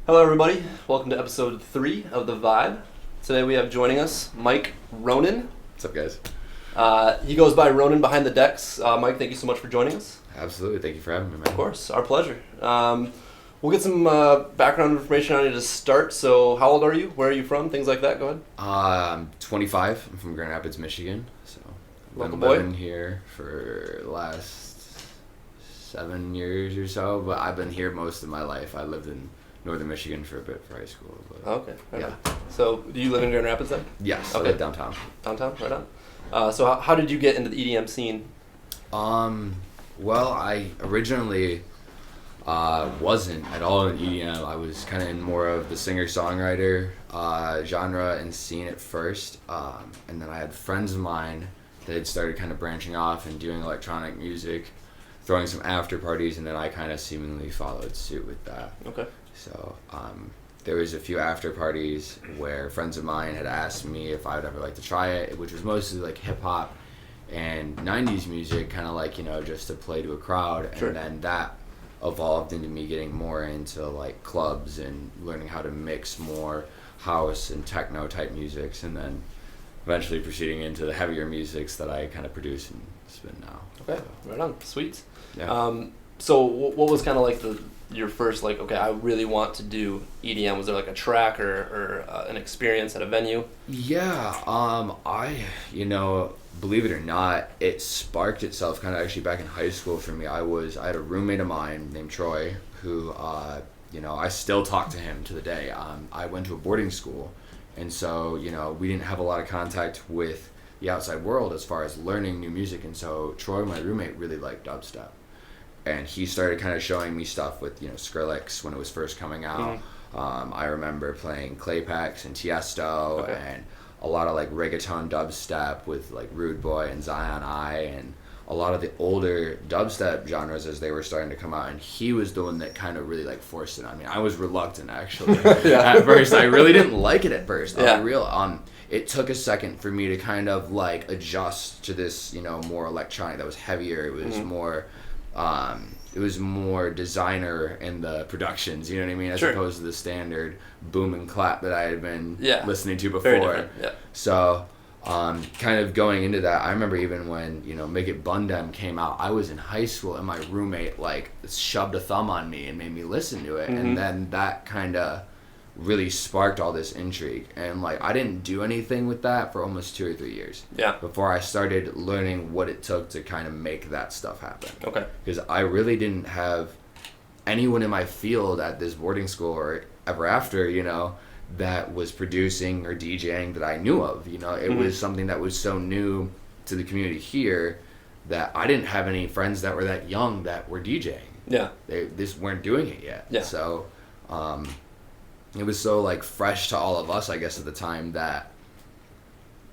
Hello everybody, welcome to episode 3 of The Vibe. Today we have joining us Mike Rønan. What's up, guys? He goes by Rønan behind the decks. Mike, thank you so much for joining us. Absolutely, thank you for having me, man. Of course, our pleasure. We'll get some background information on you to start. So how old are you? Where are you from? Things like that, go ahead. I'm 25, I'm from Grand Rapids, Michigan. So I've Local been boy? living here for the last 7 years or so, but I've been here most of my life. I lived in northern Michigan for a bit for high school. But Okay, right yeah. on. So do you live in Grand Rapids then? Yes, Okay. I live downtown. Downtown, right on. So how did you get into the EDM scene? Well, I originally wasn't at all in EDM. I was kind of in more of the singer-songwriter genre and scene at first. And then I had friends of mine that had started kind of branching off and doing electronic music, throwing some after parties, and then I kind of seemingly followed suit with that. Okay. So there was a few after parties where friends of mine had asked me if I would ever like to try it, which was mostly like hip-hop and 90s music, kind of like, you know, just to play to a crowd. Sure. And then that evolved into me getting more into like clubs and learning how to mix more house and techno type musics, and then eventually proceeding into the heavier musics that I kind of produce and spin now. Okay, right on. Sweet. Yeah. So what was kind of like your first, like, okay, I really want to do EDM? Was there like a track or an experience at a venue? Yeah, believe it or not, it sparked itself kind of actually back in high school for me. I had a roommate of mine named Troy who, I still talk to him to the day. I went to a boarding school, and so, we didn't have a lot of contact with the outside world as far as learning new music, and so Troy, my roommate, really liked dubstep. And he started kind of showing me stuff with, Skrillex when it was first coming out. Mm-hmm. I remember playing Claypax and Tiesto, okay, and a lot of like reggaeton dubstep with like Rude Boy and Zion I, and a lot of the older dubstep genres as they were starting to come out. And he was the one that kind of really like forced it on me. I was reluctant actually at first. I really didn't like it at first. Yeah. It took a second for me to kind of like adjust to this, more electronic that was heavier. It was more. It was more designer in the productions, you know what I mean, as Sure, opposed to the standard boom and clap that I had been listening to before. Very different. Yeah. So, kind of going into that, I remember even when, Make It Bundem came out, I was in high school and my roommate like shoved a thumb on me and made me listen to it. Mm-hmm. And then that kind of really sparked all this intrigue, and like I didn't do anything with that for almost 2 or 3 years before I started learning what it took to kind of make that stuff happen. Okay. Because I really didn't have anyone in my field at this boarding school or ever after, that was producing or DJing that I knew of. It Mm-hmm. was something that was so new to the community here that I didn't have any friends that were that young that were DJing. Yeah. They just weren't doing it yet. Yeah. So, it was so like fresh to all of us, I guess, at the time that,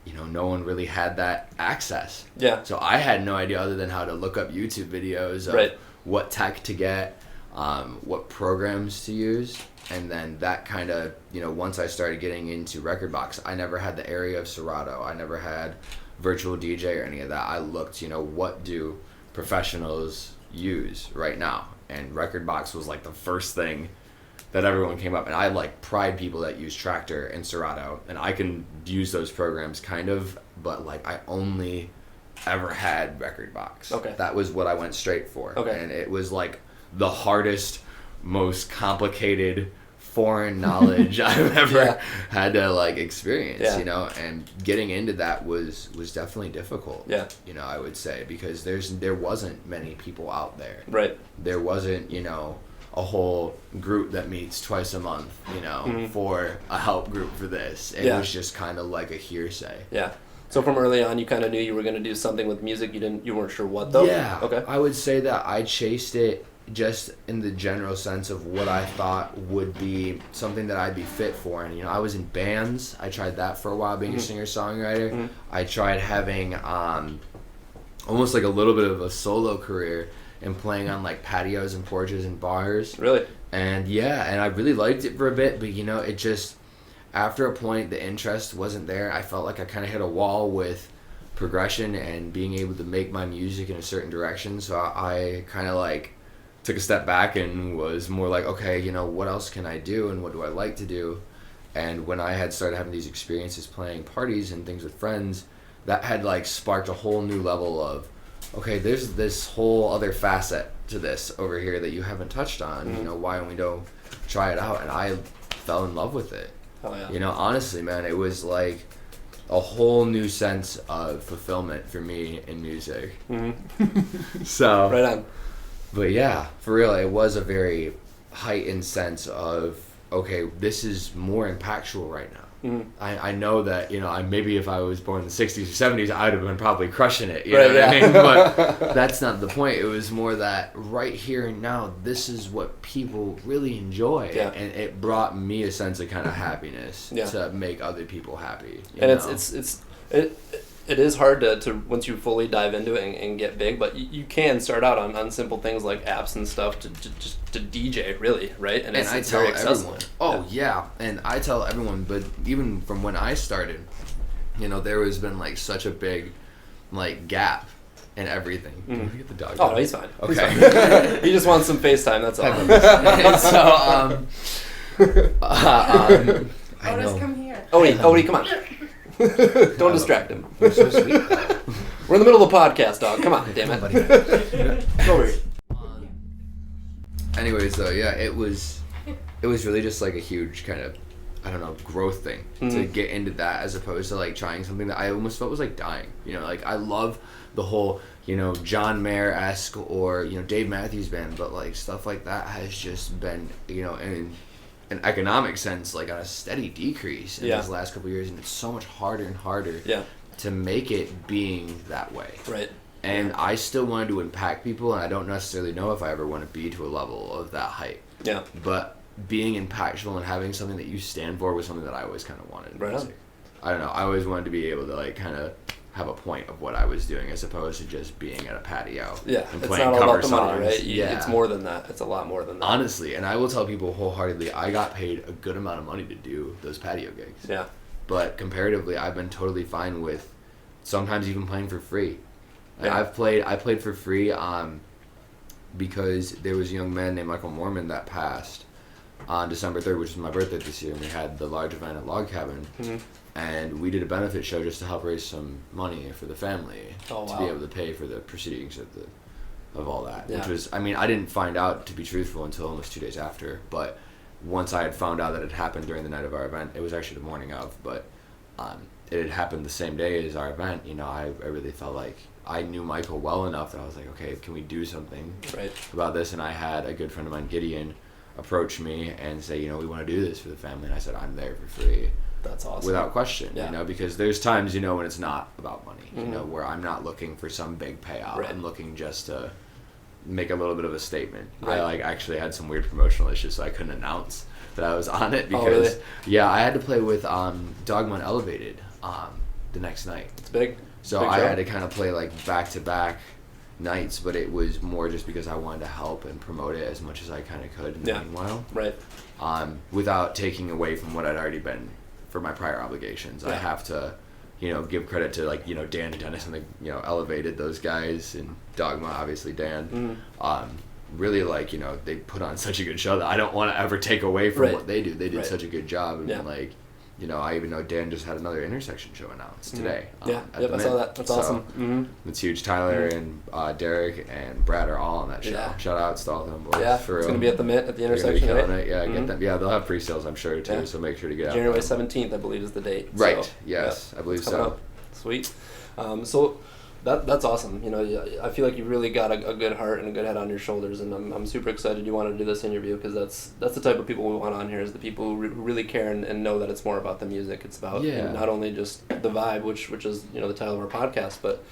no one really had that access. Yeah. So I had no idea other than how to look up YouTube videos of what tech to get, what programs to use. And then that kind of, once I started getting into Rekordbox, I never had the area of Serato. I never had virtual DJ or any of that. I looked, what do professionals use right now? And Rekordbox was like the first thing that everyone came up, and I like pride people that use Traktor and Serato, and I can use those programs kind of, but like I only ever had Rekordbox. Okay. That was what I went straight for. Okay. And it was like the hardest, most complicated foreign knowledge I've ever had to like experience, and getting into that was definitely difficult. Yeah. I would say, because there wasn't many people out there. Right. There wasn't, a whole group that meets twice a month, Mm-hmm. for a help group for this. It was just kind of like a hearsay. Yeah. So from early on, you kind of knew you were going to do something with music. You weren't sure what though. Yeah. Okay. I would say that I chased it just in the general sense of what I thought would be something that I'd be fit for. And, I was in bands. I tried that for a while, being a singer-songwriter. Mm-hmm. I tried having almost like a little bit of a solo career and playing on like patios and porches and bars. Really? And I really liked it for a bit, but it just, after a point, the interest wasn't there. I felt like I kind of hit a wall with progression and being able to make my music in a certain direction. So I kind of like took a step back and was more like, okay, you know, what else can I do and what do I like to do? And when I had started having these experiences playing parties and things with friends, that had like sparked a whole new level of, okay, there's this whole other facet to this over here that you haven't touched on. You know, why don't we go try it out? And I fell in love with it. Oh, yeah. You know, honestly, man, it was like a whole new sense of fulfillment for me in music. So, right on. But yeah, for real, it was a very heightened sense of, okay, this is more impactful right now. I know that, you know, maybe if I was born in the 60s or 70s, I would have been probably crushing it, you know what I mean? But that's not the point. It was more that right here and now, this is what people really enjoy. Yeah. And it brought me a sense of kind of happiness to make other people happy. And it is hard to once you fully dive into it and get big, but you can start out on simple things like apps and stuff to just to DJ, really, right? And it's very accessible. And I tell everyone, but even from when I started, you know, there has been like such a big like gap in everything. Can we get the dog? Oh, no, he's fine. Okay. He's fine. He just wants some FaceTime, that's all. And so, I Otis, know. come here. Odie, come on. Don't distract him. You're so sweet. We're in the middle of a podcast, dog. Come on, damn it. Go over here. Anyways, though, yeah, it was really just like a huge kind of, I don't know, growth thing to get into that, as opposed to like trying something that I almost felt was like dying. You know, like I love the whole, you know, John Mayer-esque or, you know, Dave Matthews Band, but like stuff like that has just been, you know, in an economic sense, like on a steady decrease in these last couple of years, and it's so much harder and harder to make it being that way. Right. And I still wanted to impact people, and I don't necessarily know if I ever want to be to a level of that height. Yeah. But being impactful and having something that you stand for was something that I always kind of wanted. Right on. I don't know. I always wanted to be able to like kind of have a point of what I was doing, as opposed to just being at a patio. Yeah, and it's playing not all cover about the money, songs. right? Yeah. It's more than that. It's a lot more than that. Honestly, and I will tell people wholeheartedly, I got paid a good amount of money to do those patio gigs. Yeah. But comparatively, I've been totally fine with sometimes even playing for free. And Yeah. I played for free because there was a young man named Michael Mormon that passed on December 3rd, which is my birthday this year, and we had the large event at Log Cabin. And we did a benefit show just to help raise some money for the family to be able to pay for the proceedings of all that. Which was, I mean, I didn't find out, to be truthful, until almost 2 days after. But once I had found out that it happened during the night of our event, it was actually the morning of, but it had happened the same day as our event. You know, I really felt like I knew Michael well enough that I was like, okay, can we do something about this? And I had a good friend of mine, Gideon, approach me and say, you know, we want to do this for the family. And I said, I'm there for free. That's awesome. Without question, you know, because there's times, you know, when it's not about money, you know, where I'm not looking for some big payout. I'm looking just to make a little bit of a statement. I like actually had some weird promotional issues, so I couldn't announce that I was on it because, I had to play with Dogma and Elevated the next night. It's big. So big I show. had to kind of play like back-to-back nights, but it was more just because I wanted to help and promote it as much as I kind of could in the meanwhile. Right. Without taking away from what I'd already been for my prior obligations. I have to, you know, give credit to like, you know, Dan and Dennis and you know, Elevated, those guys, and Dogma, obviously Dan. Really, like, you know, they put on such a good show that I don't want to ever take away from what they do. They did such a good job. And like, you know, I even know Dan just had another Intersection show announced today. I saw that. That's awesome. It's huge. Tyler and Derek and Brad are all on that show. Yeah. Shout out to all of them boys. Yeah, it's going to be at the Mint at the Intersection, right? Yeah, get them. Yeah, they'll have pre-sales, I'm sure, too, so make sure to get out. January 17th, I believe, is the date. Right, so, yes, I believe so. Up. Sweet. So that's awesome. You know, I feel like you've really got a good heart and a good head on your shoulders, and I'm super excited you want to do this interview, because that's the type of people we want on here, is the people who really care and know that it's more about the music. It's about not only just the vibe, which is, you know, the title of our podcast, but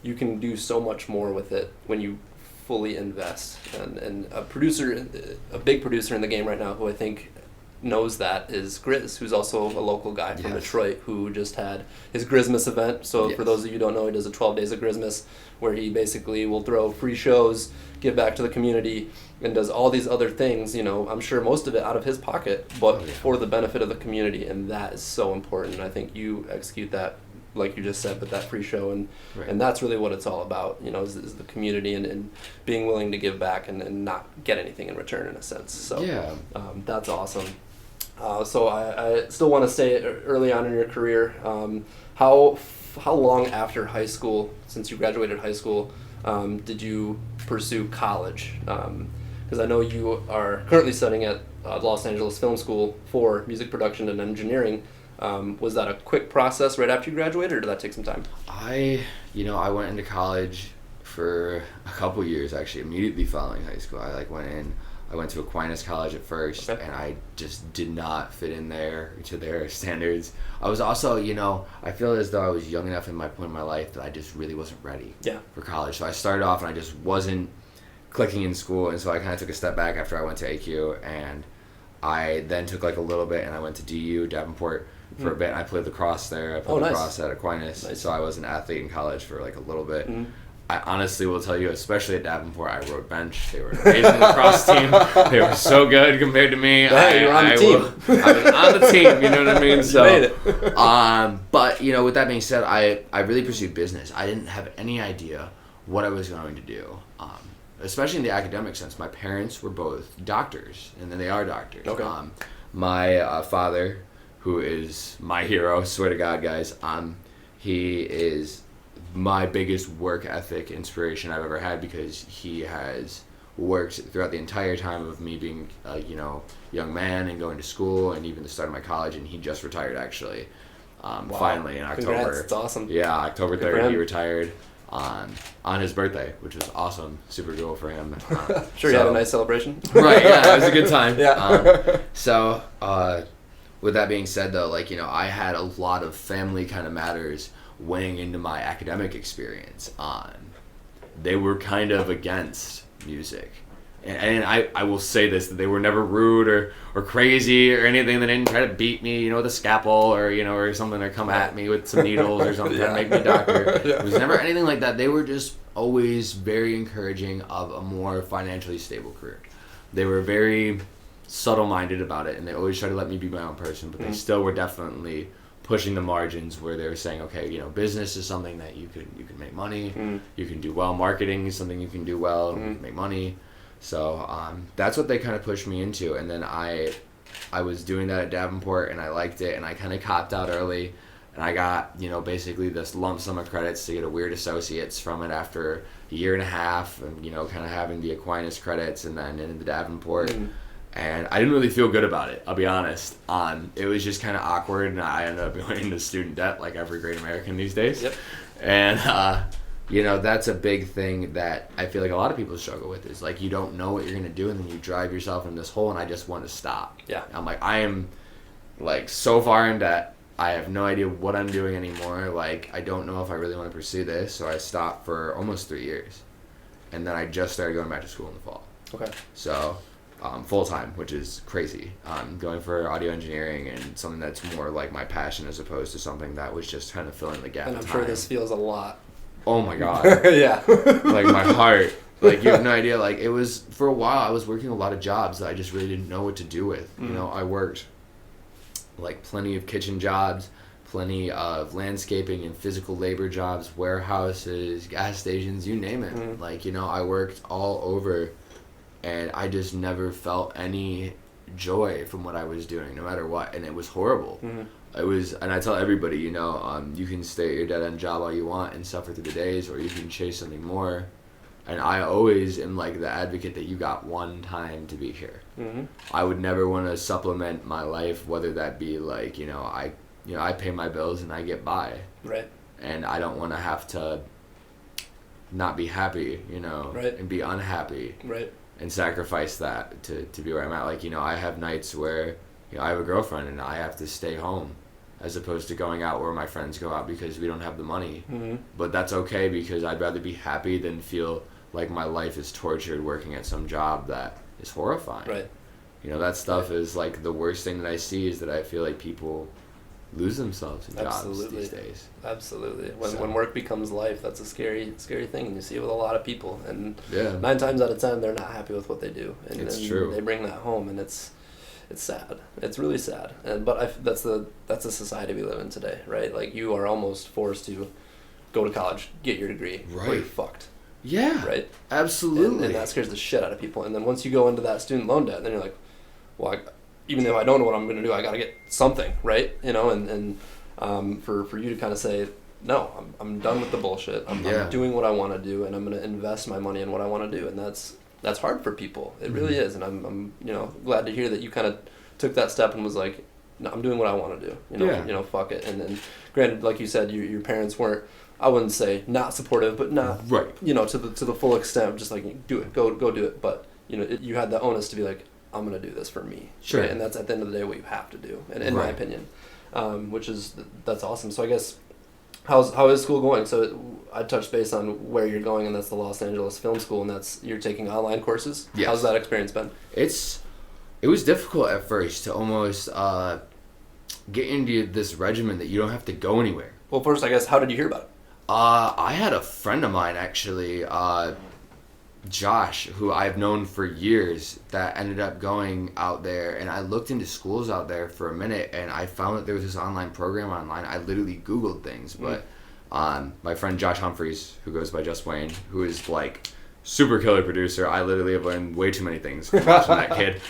you can do so much more with it when you fully invest. And a big producer in the game right now who I think knows that is Grizz, who's also a local guy from Detroit, who just had his Grizzmas event. So for those of you who don't know, he does a 12 days of Grizzmas, where he basically will throw free shows, give back to the community, and does all these other things, you know, I'm sure most of it out of his pocket, but for the benefit of the community, and that is so important. I think you execute that like you just said, with that free show, and Right. and that's really what it's all about, is the community and being willing to give back and not get anything in return, in a sense. So Yeah. that's awesome. So I still want to stay early on in your career. How long after high school, since you graduated high school, did you pursue college? Because I know you are currently studying at Los Angeles Film School for music production and engineering. Was that a quick process right after you graduated, or did that take some time? I went into college for a couple years, actually, immediately following high school. I went to Aquinas College at first, Okay. and I just did not fit in there to their standards. I was also, I feel as though I was young enough in my point in my life that I just really wasn't ready for college. So I started off and I just wasn't clicking in school, and so I kind of took a step back after I went to AQ, and I then took like a little bit and I went to DU, Davenport, for a bit. And I played lacrosse there. I played lacrosse at Aquinas, so I was an athlete in college for like a little bit. I honestly will tell you, especially at Davenport, I rode bench. They were an amazing lacrosse team. They were so good compared to me. Yeah, you were on the team. I was on the team, you know what I mean? So, you made it. but, with that being said, I really pursued business. I didn't have any idea what I was going to do, especially in the academic sense. My parents were both doctors, and then they are doctors. Okay. My father, who is my hero, swear to God, guys, he is my biggest work ethic inspiration I've ever had, because he has worked throughout the entire time of me being a young man and going to school, and even the start of my college, and he just retired actually. Finally in October. Congrats, it's awesome. Yeah, October Good for 3rd him. he retired on his birthday, which was awesome, super cool for him. Sure, you had a nice celebration. Right, yeah, it was a good time. Yeah. So with that being said, though, I had a lot of family kind of matters weighing into my academic experience. They were kind of against music. And I will say this, that they were never rude or crazy or anything. They didn't try to beat me, with a scalpel or something, or come at me with some needles or something, trying to make me a doctor. It was never anything like that. They were just always very encouraging of a more financially stable career. They were very subtle-minded about it, and they always tried to let me be my own person, but they still were definitely pushing the margins, where they were saying, okay, business is something that you can make money, you can do well. Marketing is something you can do well, and you can make money. So that's what they kind of pushed me into, and then I was doing that at Davenport, and I liked it, and I kind of copped out early, and I got basically this lump sum of credits to get a weird associate's from it after a year and a half, and kind of having the Aquinas credits, and then in the Davenport. And I didn't really feel good about it, I'll be honest. It was just kind of awkward, and I ended up going into student debt like every great American these days. Yep. And, that's a big thing that I feel like a lot of people struggle with, is you don't know what you're going to do, and then you drive yourself in this hole, and I just want to stop. Yeah. I'm I am so far in debt, I have no idea what I'm doing anymore. I don't know if I really want to pursue this, so I stopped for almost 3 years. And then I just started going back to school in the fall. Okay. So full time, which is crazy. Going for audio engineering and something that's more like my passion, as opposed to something that was just trying to fill in the gap. And I'm sure this feels a lot. Oh my God. Yeah. My heart. You have no idea. It was, for a while, I was working a lot of jobs that I just really didn't know what to do with. I worked plenty of kitchen jobs, plenty of landscaping and physical labor jobs, warehouses, gas stations, you name it. I worked all over. And I just never felt any joy from what I was doing, no matter what, and it was horrible. It was, and I tell everybody, you can stay at your dead-end job all you want and suffer through the days, or you can chase something more. And I always am the advocate that you got one time to be here. I would never want to supplement my life, whether that be I pay my bills and I get by. Right. And I don't want to have to not be happy, right, and be unhappy. Right. And sacrifice that to be where I'm at. I have nights where I have a girlfriend and I have to stay home, as opposed to going out where my friends go out, because we don't have the money. But that's okay, because I'd rather be happy than feel like my life is tortured working at some job that is horrifying. Right. That stuff is the worst thing that I see, is that I feel like people lose themselves in jobs these days. Absolutely. When work becomes life, that's a scary thing, and you see it with a lot of people. And 9 times out of 10, they're not happy with what they do. And it's true. They bring that home, and it's it's sad. It's really sad. But that's the society we live in today, right? Like, you are almost forced to go to college, get your degree, or you're fucked. Yeah. Right? Absolutely. And that scares the shit out of people. And then once you go into that student loan debt, then you're like, well, even though I don't know what I'm going to do, I got to get something, right? You know, and for you to kind of say, no, I'm done with the bullshit. I'm doing what I want to do, and I'm going to invest my money in what I want to do. And that's hard for people. It really is. And I'm glad to hear that you kind of took that step and was like, no, I'm doing what I want to do. You know, fuck it. And then, granted, like you said, your parents weren't, I wouldn't say not supportive, but not to the full extent of just like, do it, go do it. But you had the onus to be like, I'm gonna do this for me. Sure. Right? And that's at the end of the day what you have to do, and in my opinion, that's awesome. So I guess how is school going? So I touched base on where you're going, and that's the Los Angeles Film School, and you're taking online courses. Yes. How's that experience been? It was difficult at first to almost get into this regimen that you don't have to go anywhere. Well, first, I guess, how did you hear about it? I had a friend of mine, actually, Josh, who I've known for years, that ended up going out there, and I looked into schools out there for a minute, and I found that there was this online program online. I literally Googled things, but my friend Josh Humphreys, who goes by Just Wayne, who is like super killer producer. I literally have learned way too many things from watching that kid.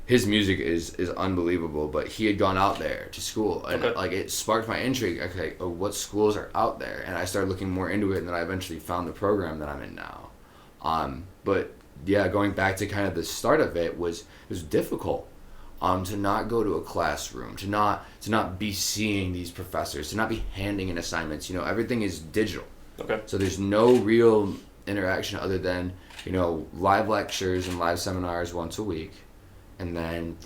His music is unbelievable, but he had gone out there to school, and like it sparked my intrigue. Okay, what schools are out there? And I started looking more into it, and then I eventually found the program that I'm in now. But yeah, going back to kind of the start of it was difficult. To not go to a classroom, to not be seeing these professors, to not be handing in assignments. Everything is digital. Okay. So there's no real interaction other than live lectures and live seminars once a week. And then,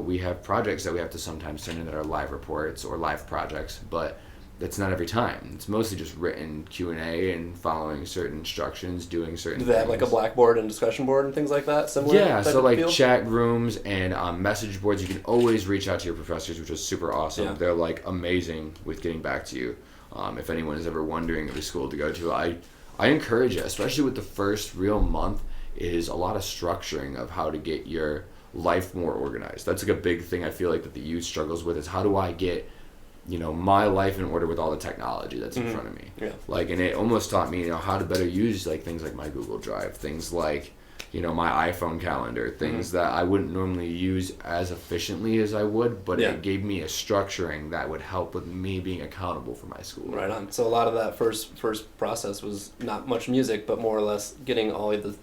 we have projects that we have to sometimes turn in that are live reports or live projects, but that's not every time. It's mostly just written Q&A and following certain instructions, doing certain things. Do they have like a Blackboard and discussion board and things like that? Similar? Yeah, so like chat rooms and message boards. You can always reach out to your professors, which is super awesome. Yeah. They're like amazing with getting back to you. If anyone is ever wondering of a school to go to, I encourage it, especially with the first real month, is a lot of structuring of how to get your life more organized. That's like a big thing I feel like that the youth struggles with, is how do I get my life in order with all the technology that's in front of me. Yeah. Like, and it almost taught me how to better use like things like my Google Drive, things like my iPhone calendar, things that I wouldn't normally use as efficiently as I would, but it gave me a structuring that would help with me being accountable for my school. Right on. So a lot of that first process was not much music, but more or less getting all of the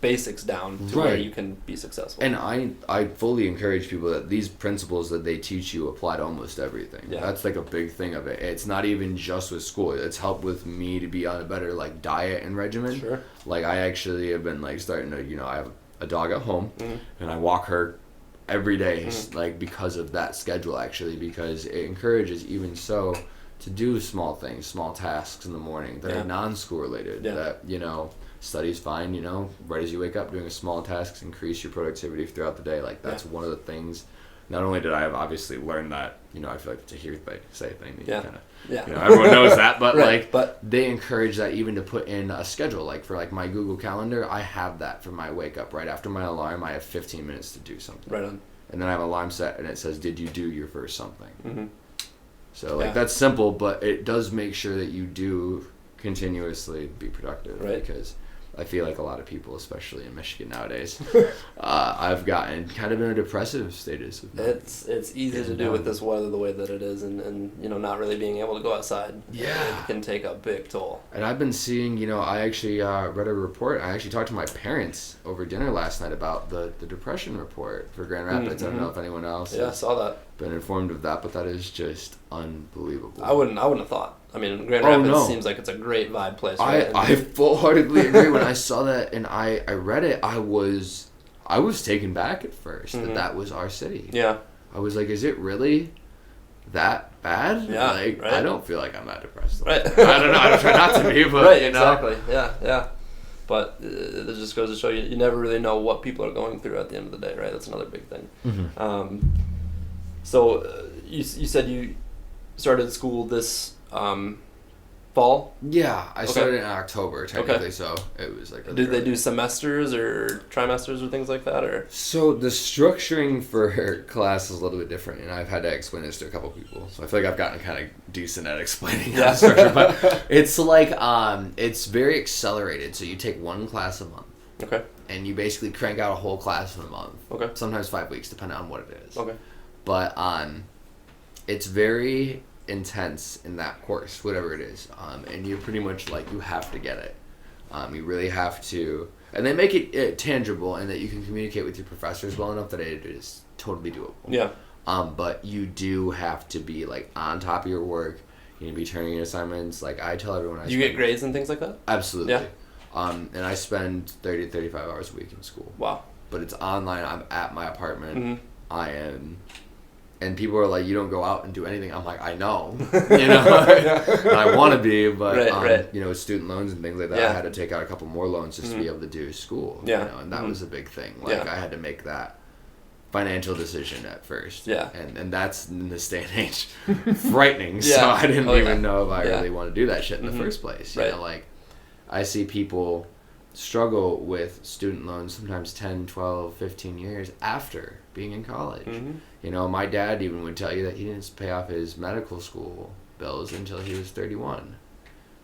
basics down to where you can be successful. And I fully encourage people that these principles that they teach you apply to almost everything. Yeah. That's like a big thing of it. It's not even just with school. It's helped with me to be on a better like diet and regimen. Sure. Like I actually have been like starting to, I have a dog at home and I walk her every day like because of that schedule actually, because it encourages even so to do small things, small tasks in the morning that are non-school related that, studies find, right as you wake up, doing a small tasks increase your productivity throughout the day. Like that's one of the things. Not only did I have obviously learned that, I feel like it's a hearsay thing that everyone knows that, but but they encourage that even to put in a schedule. Like for like my Google Calendar, I have that for my wake up. Right after my alarm, I have 15 minutes to do something. Right on. And then I have an alarm set, and it says, "Did you do your first something?" So like that's simple, but it does make sure that you do continuously be productive. Right. Because I feel like a lot of people, especially in Michigan nowadays, I've gotten kind of in a depressive status. It's easy to do with this weather the way that it is, and not really being able to go outside. Yeah, it can take a big toll. And I've been seeing, I actually read a report. I actually talked to my parents over dinner last night about the depression report for Grand Rapids. I don't know if anyone else I saw that. Been informed of that, but that is just unbelievable. I wouldn't have thought. I mean, Grand Rapids seems like it's a great vibe place. Right? I full-heartedly agree. When I saw that and I read it, I was taken back at first that was our city. Yeah. I was like, is it really that bad? Yeah. Like, I don't feel like I'm that depressed. Right. I don't know. I try not to be, but right. Exactly. Yeah. But it just goes to show you never really know what people are going through at the end of the day, right? That's another big thing. So you said you started school this fall fall? Yeah, I started in October technically, so it was like. Did they do semesters or trimesters or things like that, or? So the structuring for class is a little bit different, and I've had to explain this to a couple people. So I feel like I've gotten kind of decent at explaining how to structure, but it's like it's very accelerated. So you take one class a month. Okay. And you basically crank out a whole class in a month. Okay. Sometimes 5 weeks, depending on what it is. Okay. But it's very intense in that course, whatever it is, and you're pretty much like you have to get it. You really have to, and they make it tangible, and that you can communicate with your professors well enough that it is totally doable. Yeah. But you do have to be like on top of your work. You need to be turning in assignments. Like I tell everyone, you get grades and things like that. Absolutely. Yeah. And I spend 30 to 35 hours a week in school. Wow. But it's online. I'm at my apartment. Mm-hmm. I am. And people are like, you don't go out and do anything. I'm like, I know. You know? And I want to be, but, you know, with student loans and things like that, I had to take out a couple more loans just to be able to do school. Yeah. You know? And that was a big thing. Like, I had to make that financial decision at first. Yeah. And that's, in this day and age, frightening. So I didn't even know if I really want to do that shit in the first place. You know, like, I see people struggle with student loans sometimes 10, 12, 15 years after being in college. You know, my dad even would tell you that he didn't pay off his medical school bills until he was 31.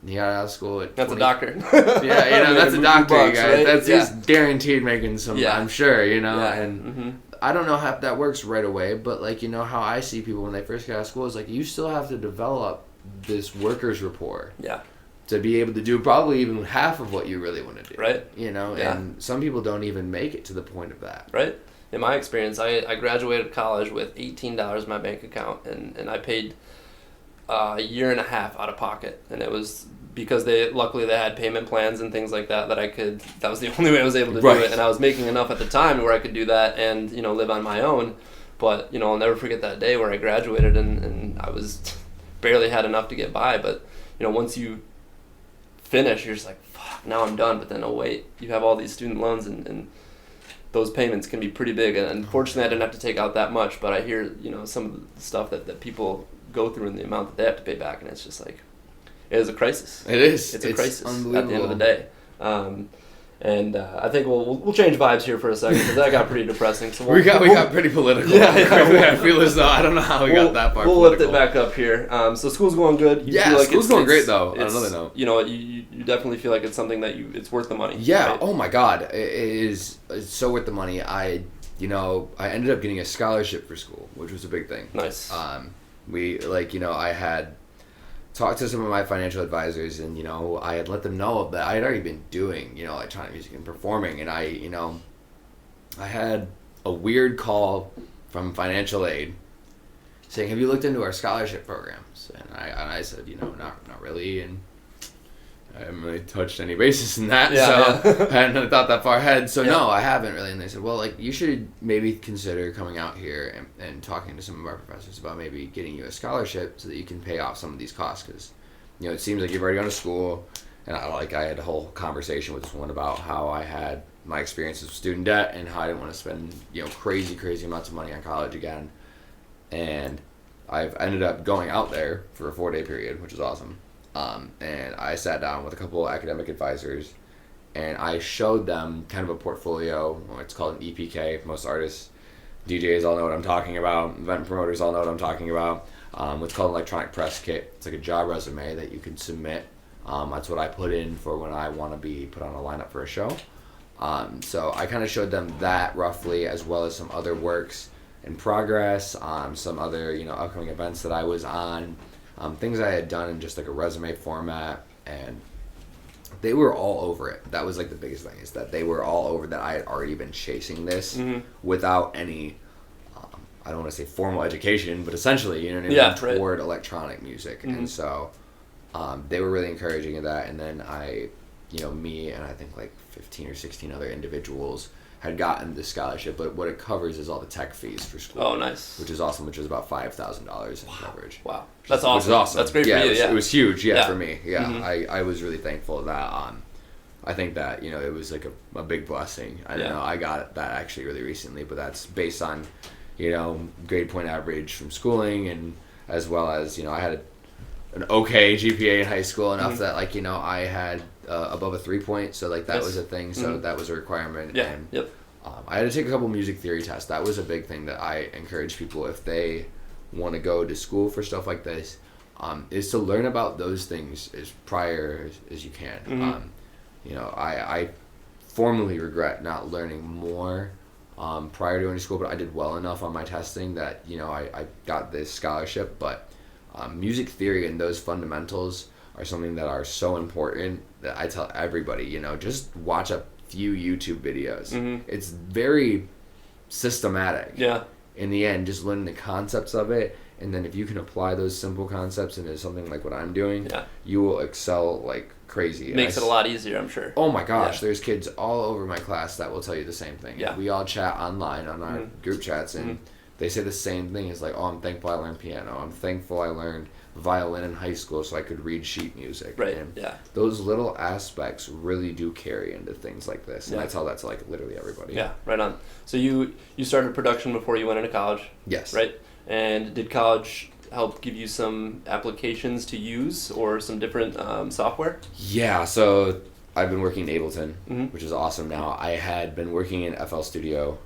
And he got out of school at That's 20. A doctor. Yeah, you know, that's a doctor, bucks, guys. Right? That's he's guaranteed making some, I'm sure, you know. Yeah. And I don't know how that works right away, but, like, you know, how I see people when they first get out of school is, like, you still have to develop this workers' rapport. Yeah. To be able to do probably even half of what you really want to do. Right. You know, and some people don't even make it to the point of that. Right. In my experience, I graduated college with $18 in my bank account, and I paid a year and a half out of pocket. And it was because luckily they had payment plans and things like that that was the only way I was able to do it. And I was making enough at the time where I could do that and, you know, live on my own. But, you know, I'll never forget that day where I graduated and I was barely had enough to get by. But, you know, once you finish, you're just like, fuck, now I'm done. But then, oh wait, you have all these student loans and those payments can be pretty big. And unfortunately, I didn't have to take out that much, but I hear, you know, some of the stuff that people go through and the amount that they have to pay back, and it's just like, it is a crisis. It is. It's a crisis at the end of the day. And I think we'll change vibes here for a second because that got pretty depressing. So we got pretty political. Yeah. I feel as though I don't know how we got that far. We'll lift it back up here. So school's going good. You feel like school's going great though. On another note, you know, you definitely feel like it's something that it's worth the money. Yeah. Right? Oh my God, it is. It's so worth the money. I ended up getting a scholarship for school, which was a big thing. Nice. I had talked to some of my financial advisors, and, you know, I had let them know that I had already been doing, you know, electronic music and performing, and I had a weird call from financial aid saying, have you looked into our scholarship programs? And I said, you know, not really, and I haven't really touched any basis in that, I hadn't thought that far ahead, so no, I haven't really. And they said, well, like, you should maybe consider coming out here and talking to some of our professors about maybe getting you a scholarship so that you can pay off some of these costs, because, you know, it seems like you've already gone to school, and I had a whole conversation with someone about how I had my experiences with student debt and how I didn't want to spend, you know, crazy amounts of money on college again, and I've ended up going out there for a 4-day period, which is awesome. And I sat down with a couple of academic advisors, and I showed them kind of a portfolio. It's called an EPK. Most artists, DJs all know what I'm talking about. Event promoters all know what I'm talking about. It's called an electronic press kit. It's like a job resume that you can submit. That's what I put in for when I want to be put on a lineup for a show. So I kind of showed them that roughly, as well as some other works in progress, some other, you know, upcoming events that I was on. Things I had done in just like a resume format, and they were all over it. That was like the biggest thing, is that they were all over that I had already been chasing this without any, I don't want to say formal education, but essentially, you know what I mean, toward electronic music. And so they were really encouraging of that. And then me and I think like 15 or 16 other individuals had gotten this scholarship, but what it covers is all the tech fees for school. Oh, nice. Which is awesome, which is about $5,000 in coverage. Wow. That's awesome. Which is awesome. That's great for you, It was huge, for me. Yeah, I was really thankful of that. I think that, you know, it was like a big blessing. I don't know, I got that actually really recently, but that's based on, you know, grade point average from schooling, and as well as, you know, I had an okay GPA in high school, enough that like, you know, I had above a 3-point, so like that was a thing, so that was a requirement. Yeah. And Yep. I had to take a couple music theory tests. That was a big thing that I encourage people, if they want to go to school for stuff like this, is to learn about those things as prior as you can. You know, I formally regret not learning more prior to going to school, but I did well enough on my testing that, you know, I got this scholarship. But music theory and those fundamentals are something that are so important that I tell everybody, you know, just watch a few YouTube videos. It's very systematic. Yeah. In the end, just learning the concepts of it, and then if you can apply those simple concepts into something like what I'm doing, you will excel like crazy. Makes it a lot easier, I'm sure. Oh my gosh, there's kids all over my class that will tell you the same thing. Yeah. We all chat online on our group chats, and they say the same thing. It's like, oh, I'm thankful I learned piano. I'm thankful I learned violin in high school so I could read sheet music. Right. And yeah. those little aspects really do carry into things like this, and I tell that to like literally everybody. Yeah, right on. So you started production before you went into college? Yes. Right? And did college help give you some applications to use or some different software? Yeah, so I've been working in Ableton, which is awesome now. I had been working in FL Studio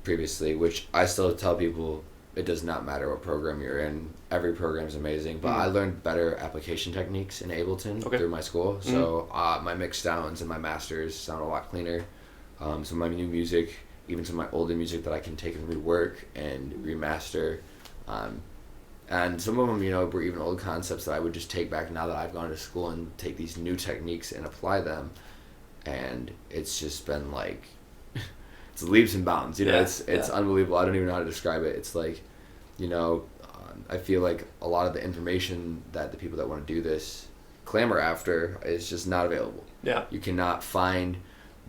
previously, which I still tell people it does not matter what program you're in. Every program is amazing, but I learned better application techniques in Ableton through my school. So my mix downs and my masters sound a lot cleaner. So my new music, even some of my older music that I can take and rework and remaster. And some of them, you know, were even old concepts that I would just take back now that I've gone to school and take these new techniques and apply them. And it's just been like, it's leaps and bounds, you know, it's unbelievable. I don't even know how to describe it. It's like, you know, I feel like a lot of the information that the people that want to do this clamor after is just not available. Yeah. You cannot find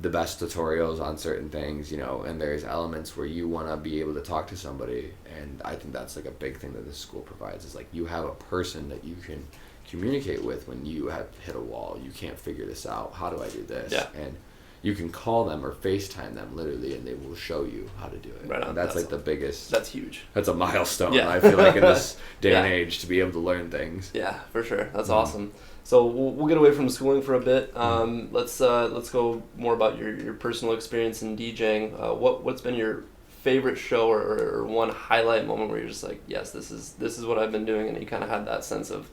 the best tutorials on certain things, you know, and there's elements where you want to be able to talk to somebody, and I think that's like a big thing that this school provides, is like you have a person that you can communicate with when you have hit a wall. You can't figure this out. How do I do this? Yeah. And you can call them or FaceTime them literally, and they will show you how to do it. Right on. And that's like the biggest. That's huge. That's a milestone. Yeah. I feel like in this day and age, to be able to learn things. Yeah, for sure. That's awesome. So we'll get away from schooling for a bit. Let's go more about your personal experience in DJing. What's been your favorite show or one highlight moment where you're just like, yes, this is what I've been doing, and you kind of had that sense of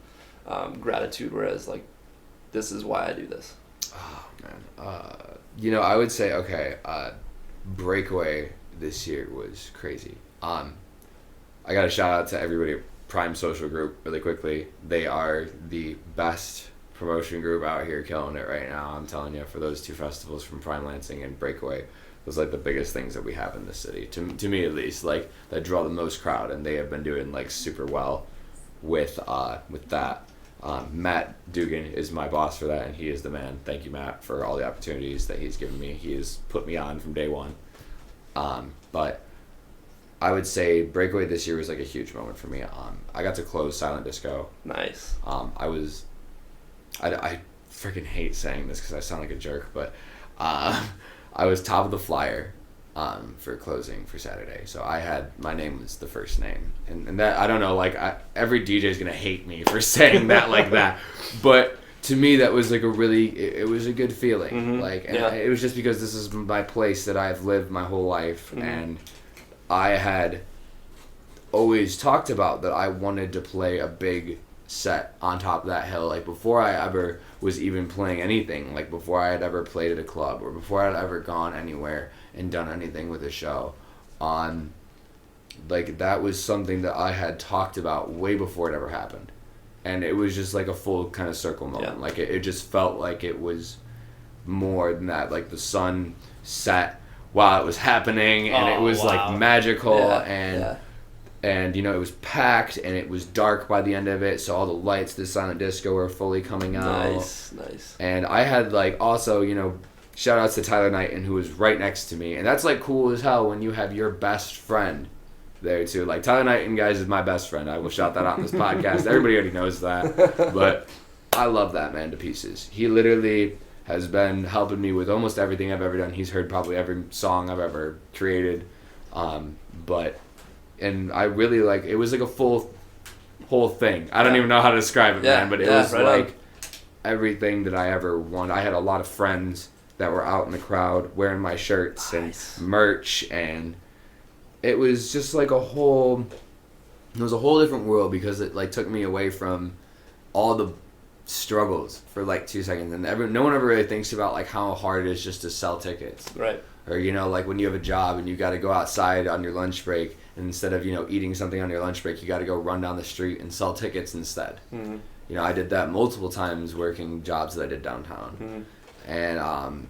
gratitude, whereas like, this is why I do this. Oh man. You know, I would say, okay, Breakaway this year was crazy. I got a shout out to everybody at Prime Social Group really quickly. They are the best promotion group out here, killing it right now. I'm telling you, for those two festivals from Prime Lansing and Breakaway, those like the biggest things that we have in the city, to me at least, like that draw the most crowd, and they have been doing like super well with that. Matt Dugan is my boss for that, and he is the man. Thank you, Matt, for all the opportunities that he's given me. He has put me on from day one. But I would say Breakaway this year was like a huge moment for me. I got to close Silent Disco. Nice. I freaking hate saying this because I sound like a jerk, but I was top of the flyer for closing for Saturday. So my name was the first name, and that, I don't know, like every DJ is gonna hate me for saying that like that, but to me that was like it was a good feeling. Like, and it was just because this is my place that I've lived my whole life, and I had always talked about that I wanted to play a big set on top of that hill, like before I ever was even playing anything, like before I had ever played at a club or before I had ever gone anywhere and done anything with a show. Like that was something that I had talked about way before it ever happened, and it was just like a full kind of circle moment. Like it just felt like it was more than that. Like the sun set while it was happening, and it was like magical, and you know, it was packed, and it was dark by the end of it, so all the lights, the Silent Disco, were fully coming out. Nice. And I had like also, you know, shout outs to Tyler Knighton, who was right next to me, and that's like cool as hell when you have your best friend there too. Like Tyler Knighton, guys, is my best friend. I will shout that out on this podcast. Everybody already knows that, but I love that man to pieces. He literally has been helping me with almost everything I've ever done. He's heard probably every song I've ever created, and I really like, it was like a whole whole thing. I don't even know how to describe it, man, but it was right like on. everything that I ever wanted. I had a lot of friends that were out in the crowd wearing my shirts and merch, and it was just like it was a whole different world because it like took me away from all the struggles for like 2 seconds, and no one ever really thinks about like how hard it is just to sell tickets, right? Or like when you have a job and you got to go outside on your lunch break, and instead of eating something on your lunch break, you got to go run down the street and sell tickets instead. Mm-hmm. I did that multiple times working jobs that I did downtown, mm-hmm. and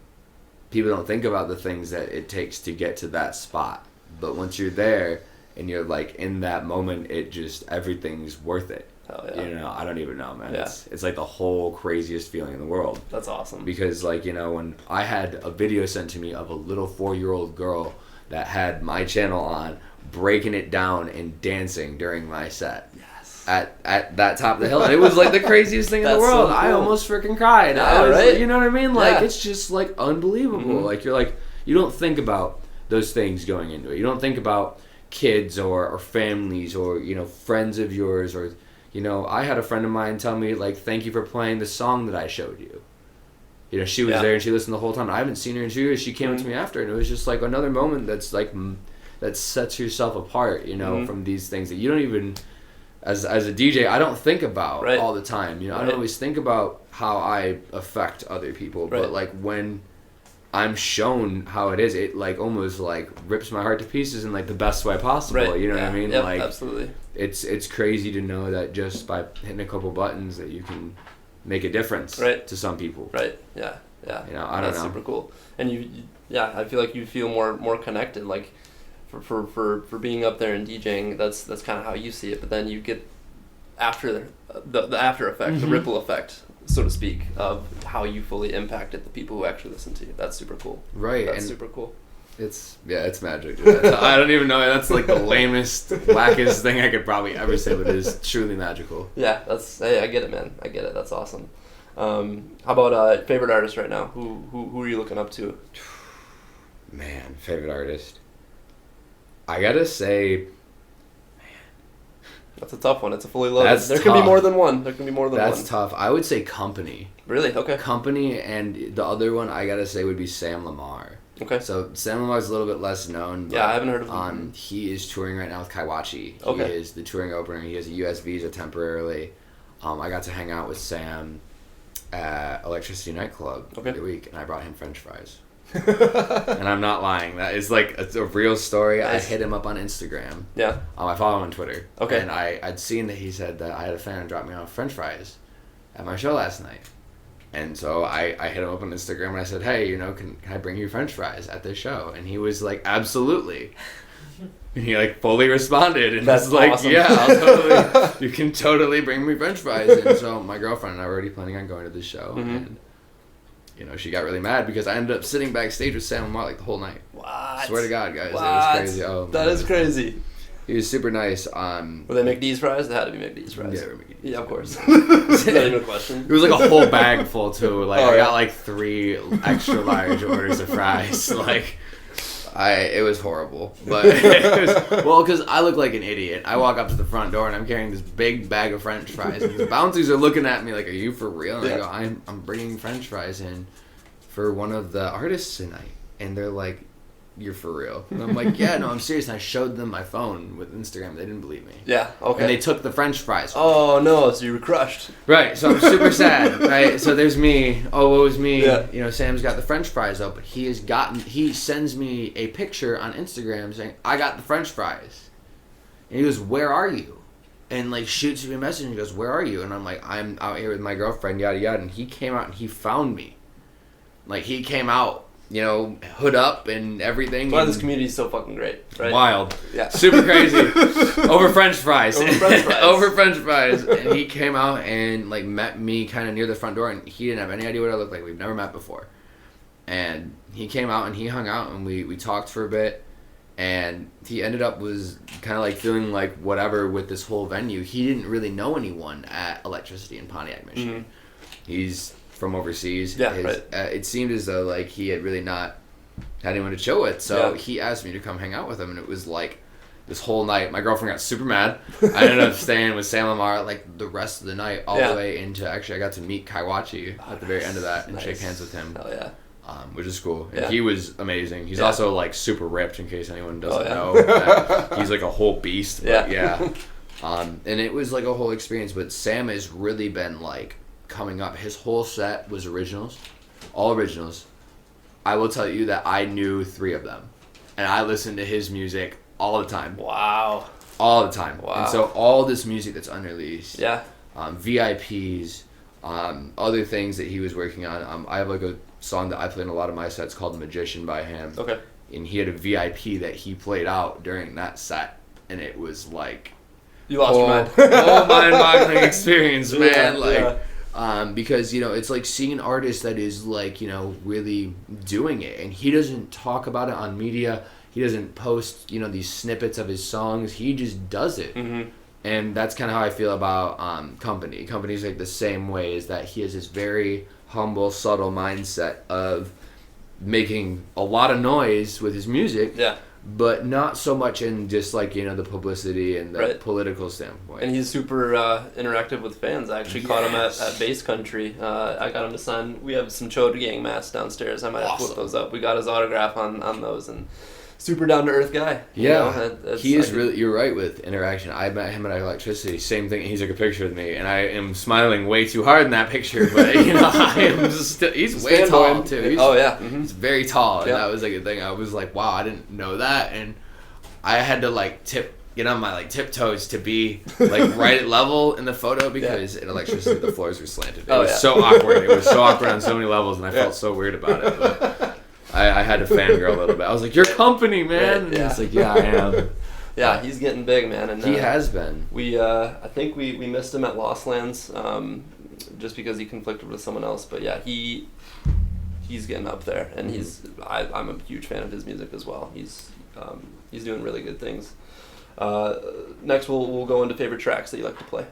people don't think about the things that it takes to get to that spot, but once you're there and you're like in that moment, everything's worth it. Hell yeah. I don't even know, man. Yeah. It's like the whole craziest feeling in the world. That's awesome. Because like, when I had a video sent to me of a little 4-year-old girl that had my channel on, breaking it down and dancing during my set. Yes. At that top of the hill. And it was like the craziest thing in the world. So cool. I almost freaking cried. Yeah, right? You know what I mean? Like, it's just like unbelievable. Mm-hmm. Like, you're like, you don't think about those things going into it. You don't think about kids or families or, friends of yours or... I had a friend of mine tell me, like, thank you for playing the song that I showed you. She was there and she listened the whole time. I haven't seen her in 2 years. She came up to me after, and it was just, like, another moment that's, like, that sets yourself apart, mm-hmm. from these things that you don't even, as a DJ, I don't think about all the time. I don't always think about how I affect other people, but, like, when I'm shown how it is, it, like, almost, like, rips my heart to pieces in, like, the best way possible. You know what I mean? Yep, like, absolutely. It's crazy to know that just by hitting a couple buttons that you can make a difference to some people. Right. Yeah. Yeah. I don't know. That's super cool. And I feel like you feel more connected. Like for being up there and DJing, that's kind of how you see it. But then you get after the after effect, mm-hmm. the ripple effect, so to speak, of how you fully impacted the people who actually listen to you. That's super cool. Right. That's super cool. It's magic. I don't even know. That's like the lamest, wackest thing I could probably ever say, but it is truly magical. Yeah, I get it, man. I get it. That's awesome. How about favorite artist right now? Who are you looking up to? Man, favorite artist. I gotta say, that's a tough one. It's a fully loaded. There can be more than one. That's tough. I would say Company. Really? Okay. Company, and the other one I gotta say would be Sam Lamar. Okay. So Sam Lamar's a little bit less known. But, I haven't heard of him. He is touring right now with Kaiwachi. Okay. He is the touring opener. He has a US visa temporarily. I got to hang out with Sam at Electricity Nightclub the other week, and I brought him French fries. And I'm not lying. That is like it's a real story. Nice. I hit him up on Instagram. Yeah. I follow him on Twitter. Okay. And I'd seen that he said that I had a fan drop me off French fries at my show last night. And so I hit him up on Instagram and I said, hey, can I bring you French fries at this show? And he was like, absolutely. And he like fully responded and that's was like, awesome. Yeah, you can totally bring me French fries. And so my girlfriend and I were already planning on going to this show. Mm-hmm. And she got really mad because I ended up sitting backstage with Sam Lamar like the whole night. What? Swear to God, guys, what? It was crazy. Oh, that is crazy. He was super nice. Were they McD's fries? They had to be McD's fries. Yeah, they were McD's. Yeah, of course. Is that even a question? It was like a whole bag full too. Like I got like 3 extra large orders of fries. Like it was horrible. But because I look like an idiot. I walk up to the front door and I'm carrying this big bag of French fries. And the bouncers are looking at me like, "Are you for real?" And I go, "I'm bringing French fries in for one of the artists tonight," and they're like, "You're for real?" And I'm like, "Yeah, no, I'm serious." And I showed them my phone with Instagram. They didn't believe me. Yeah, okay. And they took the French fries. Oh, no, so you were crushed. Right, so I'm super sad, right? So there's me. Oh, what was me? Yeah. Sam's got the French fries out, but he sends me a picture on Instagram saying, I got the French fries. And he goes, where are you? And, like, shoots me a message and he goes, where are you? And I'm like, I'm out here with my girlfriend, yada, yada. And he came out and he found me. Like, he came out. Hood up and everything. Why this community is so fucking great, right? Wild. Yeah. Super crazy. Over French fries. Over French fries. And he came out and, like, met me kind of near the front door, and he didn't have any idea what I looked like. We've never met before. And he came out and he hung out and we talked for a bit, and he ended up was kind of like feeling like whatever with this whole venue. He didn't really know anyone at Electricity in Pontiac, Michigan. Mm-hmm. He's from overseas. Yeah, right. It seemed as though like he had really not had anyone to chill with, so he asked me to come hang out with him, and it was like this whole night. My girlfriend got super mad. I ended up staying with Sam Lamar like the rest of the night, all the way into, actually I got to meet Kaiwachi at the very end of that and shake hands with him. Hell yeah. Which is cool. And he was amazing. He's also like super ripped, in case anyone doesn't know. He's like a whole beast. But and it was like a whole experience. But Sam has really been like coming up. His whole set was originals, all originals. I will tell you that I knew 3 of them, and I listened to his music all the time. Wow. All the time. Wow. And so all this music that's unreleased. Yeah. VIPs, other things that he was working on. I have like a song that I play in a lot of my sets called The Magician by him. Okay. And he had a VIP that he played out during that set, and it was like... You lost your mind. Whole mind-boggling experience, man. Because, it's like seeing an artist that is like, really doing it, and he doesn't talk about it on media. He doesn't post, these snippets of his songs. He just does it. Mm-hmm. And that's kind of how I feel about Company. Company's like the same way, is that he has this very humble, subtle mindset of making a lot of noise with his music. Yeah. But not so much in just like, the publicity and the political standpoint. And he's super interactive with fans. I actually caught him at Bass Country. I got him to sign. We have some Chode Gang masks downstairs. I might have to flip those up. We got his autograph on those, and super down to earth guy. He is really. You're right with interaction. I met him at Electricity. Same thing. He took a picture with me, and I am smiling way too hard in that picture. But I am still. He's way tall too. He's very tall, and that was like a thing. I was like, wow, I didn't know that, and I had to like get on my like tiptoes to be like right at level in the photo, because in Electricity the floors were slanted. It was so awkward. It was so awkward on so many levels, and I felt so weird about it. But I had to fangirl a little bit. I was like, "Your Company, man." And he's like, "Yeah, I am." Yeah, he's getting big, man. And he has been. I think we missed him at Lost Lands, just because he conflicted with someone else. But yeah, he's getting up there, and I'm a huge fan of his music as well. He's doing really good things. Next, we'll go into favorite tracks that you like to play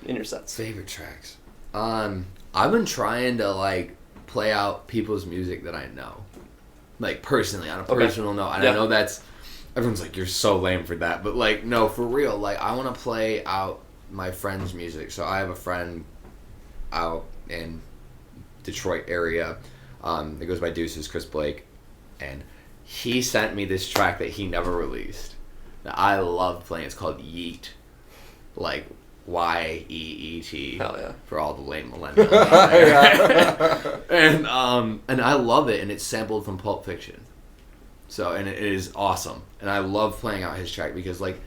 in your sets. Favorite tracks. I've been trying to like play out people's music that I know. Like, personally, on a personal note. And I know that's... Everyone's like, you're so lame for that. But, like, no, for real. Like, I want to play out my friend's music. So I have a friend out in Detroit area that goes by Deuces, Chris Blake. And he sent me this track that he never released that I love playing. It's called Yeet. Like, Y-E-E-T. Hell yeah. For all the lame millennials out there. And I love it, and it's sampled from Pulp Fiction. So, and it is awesome. And I love playing out his track because, like,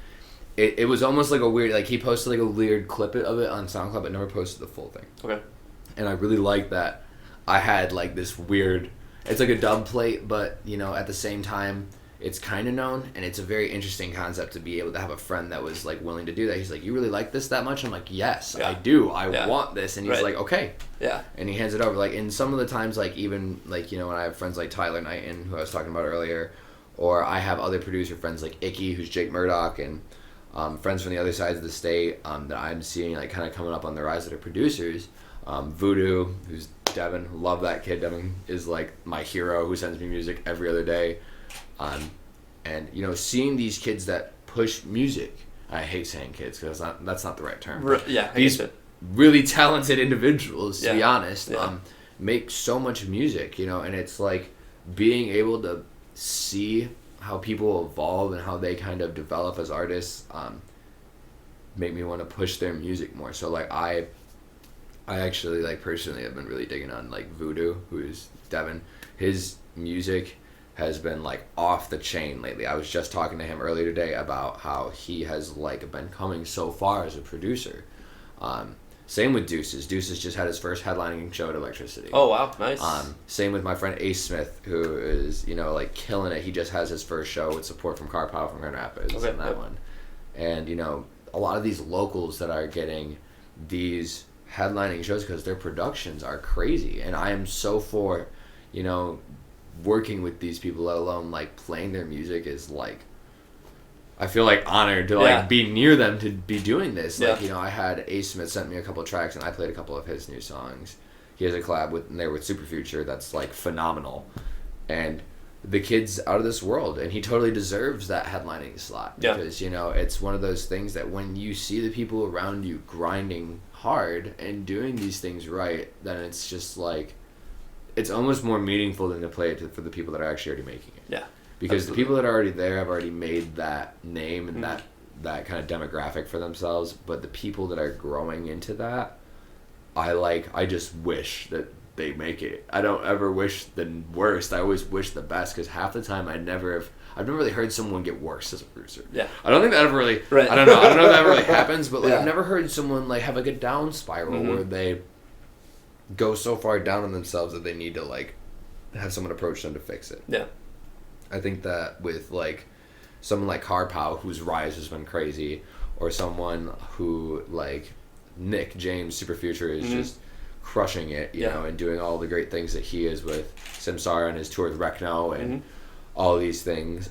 it was almost like a weird, like, he posted, like, a weird clip of it on SoundCloud, but never posted the full thing. Okay. And I really like that I had, like, this weird, it's like a dub plate, but, at the same time, it's kind of known, and it's a very interesting concept to be able to have a friend that was like willing to do that. He's like, "You really like this that much?" I'm like, "Yes, I do. I want this." And he's like, "Okay." Yeah. And he hands it over. Like, in some of the times, like, even like, when I have friends like Tyler Knighton, who I was talking about earlier, or I have other producer friends like Icky, who's Jake Murdoch, and friends from the other sides of the state that I'm seeing like kind of coming up on the rise that are producers. Voodoo, who's Devin, love that kid. Devin is like my hero, who sends me music every other day. And seeing these kids that push music, I hate saying kids because that's not the right term. These really talented individuals, to be honest, make so much music, and it's like being able to see how people evolve and how they kind of develop as artists, make me want to push their music more. So like I actually like personally have been really digging on like Voodoo, who's Devin. His music has been like off the chain lately. I was just talking to him earlier today about how he has like been coming so far as a producer. Same with Deuces. Deuces just had his first headlining show at Electricity. Oh wow, nice. Same with my friend Ace Smith, who is like killing it. He just has his first show with support from Car Power from Grand Rapids and that one. And a lot of these locals that are getting these headlining shows because their productions are crazy, and I am so for working with these people, let alone like playing their music, is like I feel like honored to like be near them to be doing this. Like I had Ace Smith sent me a couple of tracks and I played a couple of his new songs. He has a collab with Super Future that's like phenomenal, and the kid's out of this world, and he totally deserves that headlining slot because it's one of those things that when you see the people around you grinding hard and doing these things right, then it's just like it's almost more meaningful than to play it for the people that are actually already making it. Yeah, because the people that are already there have already made that name and that kind of demographic for themselves, but the people that are growing into that, I just wish that they make it. I don't ever wish the worst. I always wish the best, because half the time I've never really heard someone get worse as a producer. Yeah. I don't think that ever really, right. I don't know if that really happens, but I've never heard someone like have like a down spiral where they go so far down on themselves that they need to like have someone approach them to fix it. Yeah. I think that with like someone like Harpow, whose rise has been crazy, or someone who like Nick James, Super Future, is just crushing it, you know, and doing all the great things that he is with Samsara and his tour with Rekno and all these things.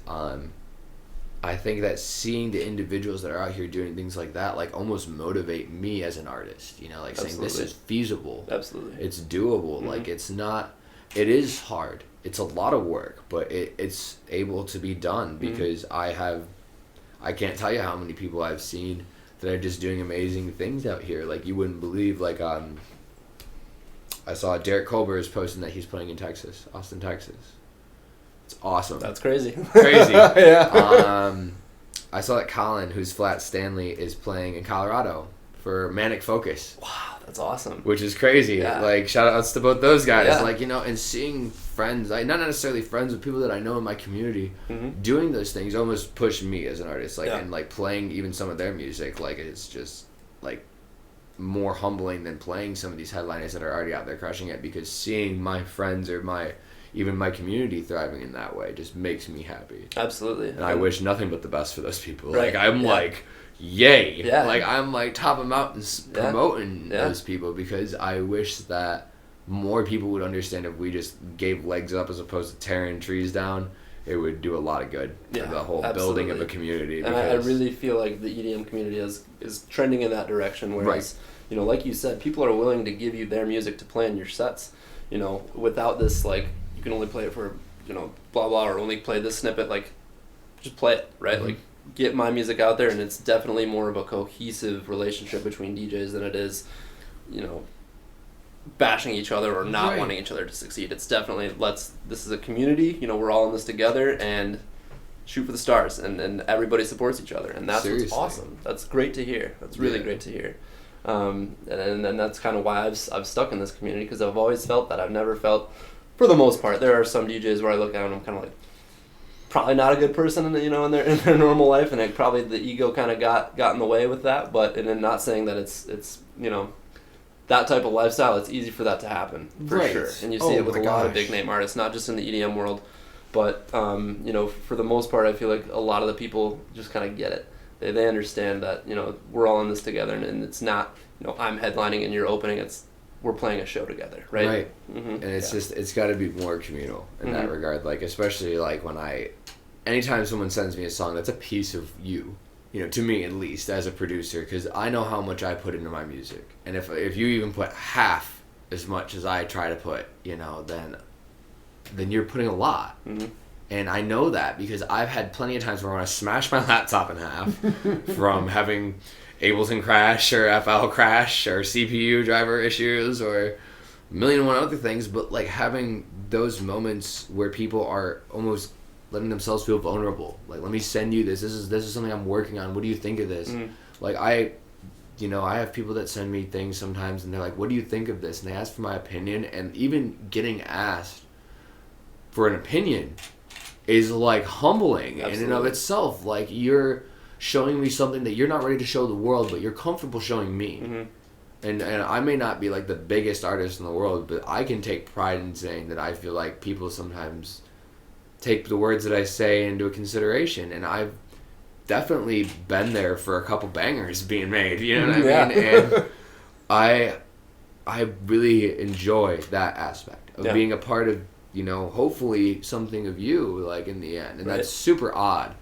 I think that seeing the individuals that are out here doing things like that, like, almost motivate me as an artist, you know, like saying this is feasible. Absolutely. It's doable. Like, it is hard. It's a lot of work, but it's able to be done because I can't tell you how many people I've seen that are just doing amazing things out here. Like, you wouldn't believe, like, I saw Derek Colbert is posting that he's playing in Texas, Austin, Texas. It's awesome. That's crazy. Crazy. Yeah. I saw that Colin, who's Flat Stanley, is playing in Colorado for Manic Focus. Wow, that's awesome. Which is crazy. Yeah. Like, shout outs to both those guys. Yeah. Like, you know, and seeing friends, not necessarily friends, but people that I know in my community doing those things almost push me as an artist. Like, and like playing even some of their music, like, it's just like more humbling than playing some of these headliners that are already out there crushing it, because seeing my friends or even my community thriving in that way just makes me happy. Absolutely. And I wish nothing but the best for those people. Right. Like, I'm like, yay. Yeah. Like, I'm like top of mountains promoting those people, because I wish that more people would understand if we just gave legs up as opposed to tearing trees down. It would do a lot of good for the whole building of a community. And I really feel like the EDM community is trending in that direction, whereas, you know, like you said, people are willing to give you their music to play in your sets, you know, without this, like, you can only play it for, you know, blah, blah, or only play this snippet. Like, just play it, right? Like, get my music out there, and it's definitely more of a cohesive relationship between DJs than it is, you know, bashing each other or not wanting each other to succeed. It's definitely, this is a community, you know, we're all in this together, and shoot for the stars, and everybody supports each other, and that's what's awesome. That's great to hear. That's really great to hear. And that's kind of why I've stuck in this community, because I've always felt that. I've never felt, for the most part, there are some DJs where I look at and I'm kind of like, probably not a good person, you know, in their normal life, and it probably the ego kind of got in the way with that. But and then not saying that it's you know, that type of lifestyle, it's easy for that to happen for sure. And you see it with a lot of big name artists, not just in the EDM world, but you know, for the most part, I feel like a lot of the people just kind of get it. They understand that, you know, we're all in this together, and it's not, you know, I'm headlining and you're opening. It's we're playing a show together, right? Right. And it's just, it's got to be more communal in that regard. Like, especially like when anytime someone sends me a song that's a piece of you know, to me at least as a producer, because I know how much I put into my music, and if you even put half as much as I try to put, you know, then you're putting a lot. And I know that because I've had plenty of times where when I smash my laptop in half from having Ableton crash or FL crash or CPU driver issues or a million and one other things, but like having those moments where people are almost letting themselves feel vulnerable. Like, let me send you this. This is something I'm working on. What do you think of this? Like, I have people that send me things sometimes, and they're like, what do you think of this? And they ask for my opinion, and even getting asked for an opinion is like humbling in and of itself. Like, you're showing me something that you're not ready to show the world, but you're comfortable showing me. And I may not be like the biggest artist in the world, but I can take pride in saying that I feel like people sometimes take the words that I say into consideration, and I've definitely been there for a couple bangers being made, you know what I mean? And I really enjoy that aspect of being a part of, you know, hopefully something of you, like, in the end. And that's super odd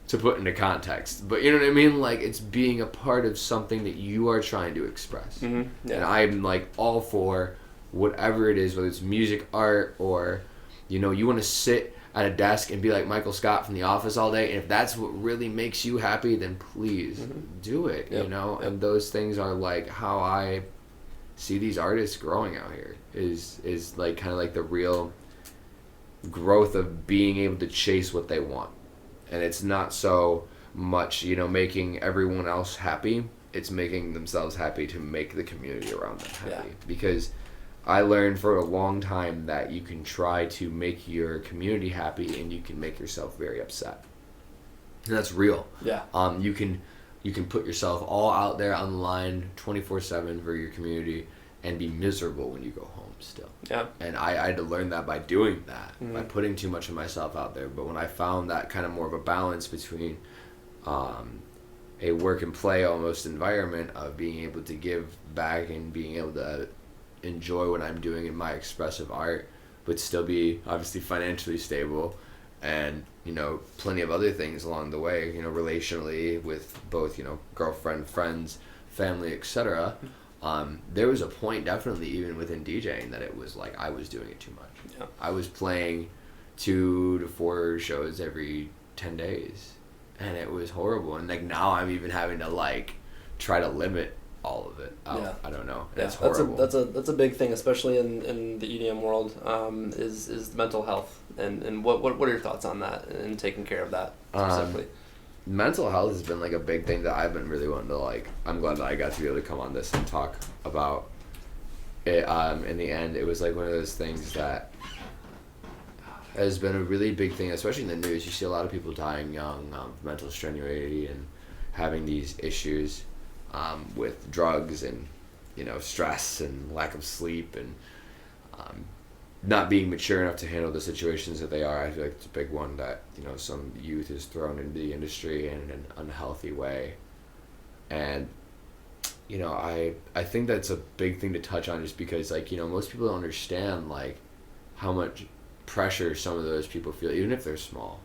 to put into context, but you know what I mean? Like, it's being a part of something that you are trying to express. And I'm like all for whatever it is, whether it's music, art, or, you know, you want to sit at a desk and be like Michael Scott from The Office all day, and if that's what really makes you happy, then please do it. You know, and those things are like how I see these artists growing out here is like kind of like the real growth of being able to chase what they want. And it's not so much, you know, making everyone else happy, it's making themselves happy to make the community around them happy. Because I learned for a long time that you can try to make your community happy and you can make yourself very upset. And that's real. You can put yourself all out there on the line 24/7 for your community and be miserable when you go home still. And I had to learn that by doing that, by putting too much of myself out there. But when I found that kind of more of a balance between a work and play almost environment of being able to give back and being able to enjoy what I'm doing in my expressive art, but still be obviously financially stable, and you know, plenty of other things along the way, you know, relationally with both, you know, girlfriend, friends, family, etc. There was a point definitely even within DJing that it was like I was doing it too much. I was playing 2 to 4 shows every 10 days, and it was horrible. And like now I'm even having to like try to limit all of it. I don't know. It's horrible. That's a big thing, especially in the EDM world. Is mental health, and what are your thoughts on that and taking care of that specifically? Mental health has been like a big thing that I've been really wanting to like. I'm glad that I got to be able to come on this and talk about it. In the end, it was like one of those things that has been a really big thing, especially in the news. You see a lot of people dying young, mental strenuity, and having these issues with drugs and, you know, stress and lack of sleep and not being mature enough to handle the situations that they are. I feel like it's a big one that, you know, some youth is thrown into the industry in an unhealthy way. And, you know, I think that's a big thing to touch on, just because, like, you know, most people don't understand, like, how much pressure some of those people feel, even if they're small.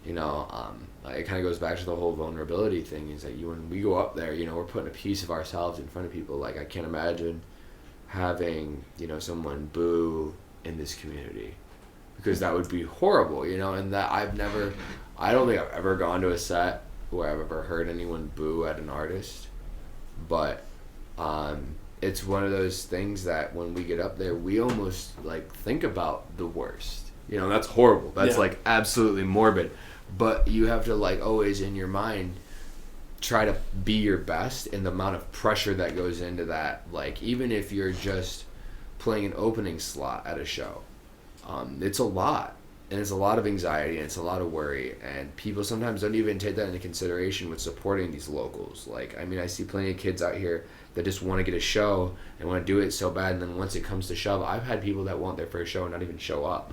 You know, it kind of goes back to the whole vulnerability thing, is that when we go up there, you know, we're putting a piece of ourselves in front of people. Like, I can't imagine having, you know, someone boo in this community, because that would be horrible, you know. And that I don't think I've ever gone to a set where I've ever heard anyone boo at an artist, but it's one of those things that when we get up there, we almost like think about the worst, you know. That's horrible, that's like absolutely morbid, but you have to like always in your mind try to be your best, and the amount of pressure that goes into that, like even if you're just playing an opening slot at a show, it's a lot, and it's a lot of anxiety, and it's a lot of worry, and people sometimes don't even take that into consideration with supporting these locals. Like, I mean, I see plenty of kids out here that just want to get a show and want to do it so bad, and then once it comes to shove, I've had people that want their first show and not even show up.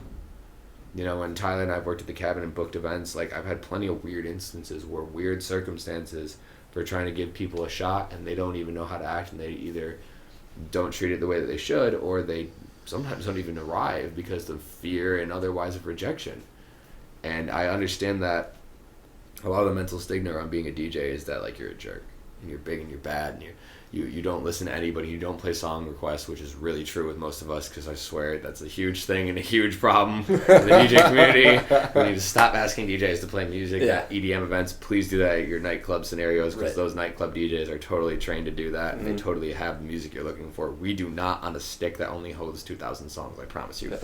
You know, when Tyler and I've worked at the cabin and booked events, like I've had plenty of weird instances where weird circumstances for trying to give people a shot, and they don't even know how to act, and they either don't treat it the way that they should, or they sometimes don't even arrive because of fear and otherwise of rejection. And I understand that a lot of the mental stigma around being a DJ is that like you're a jerk and you're big and you're bad and you don't listen to anybody, you don't play song requests, which is really true with most of us, because I swear that's a huge thing and a huge problem in the DJ community. We need to stop asking DJs to play music at EDM events. Please do that at your nightclub scenarios, because those nightclub DJs are totally trained to do that, and they totally have the music you're looking for. We do not on a stick that only holds 2,000 songs, I promise you. With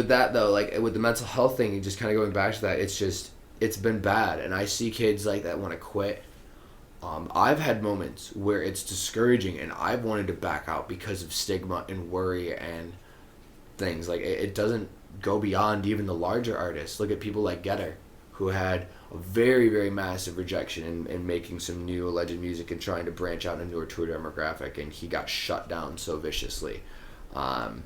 that though, like with the mental health thing, and just kind of going back to that, it's been bad, and I see kids like that want to quit. I've had moments where it's discouraging, and I've wanted to back out because of stigma and worry and things. Like, it doesn't go beyond even the larger artists. Look at people like Getter, who had a very, very massive rejection in making some new alleged music and trying to branch out into a tour demographic, and he got shut down so viciously. And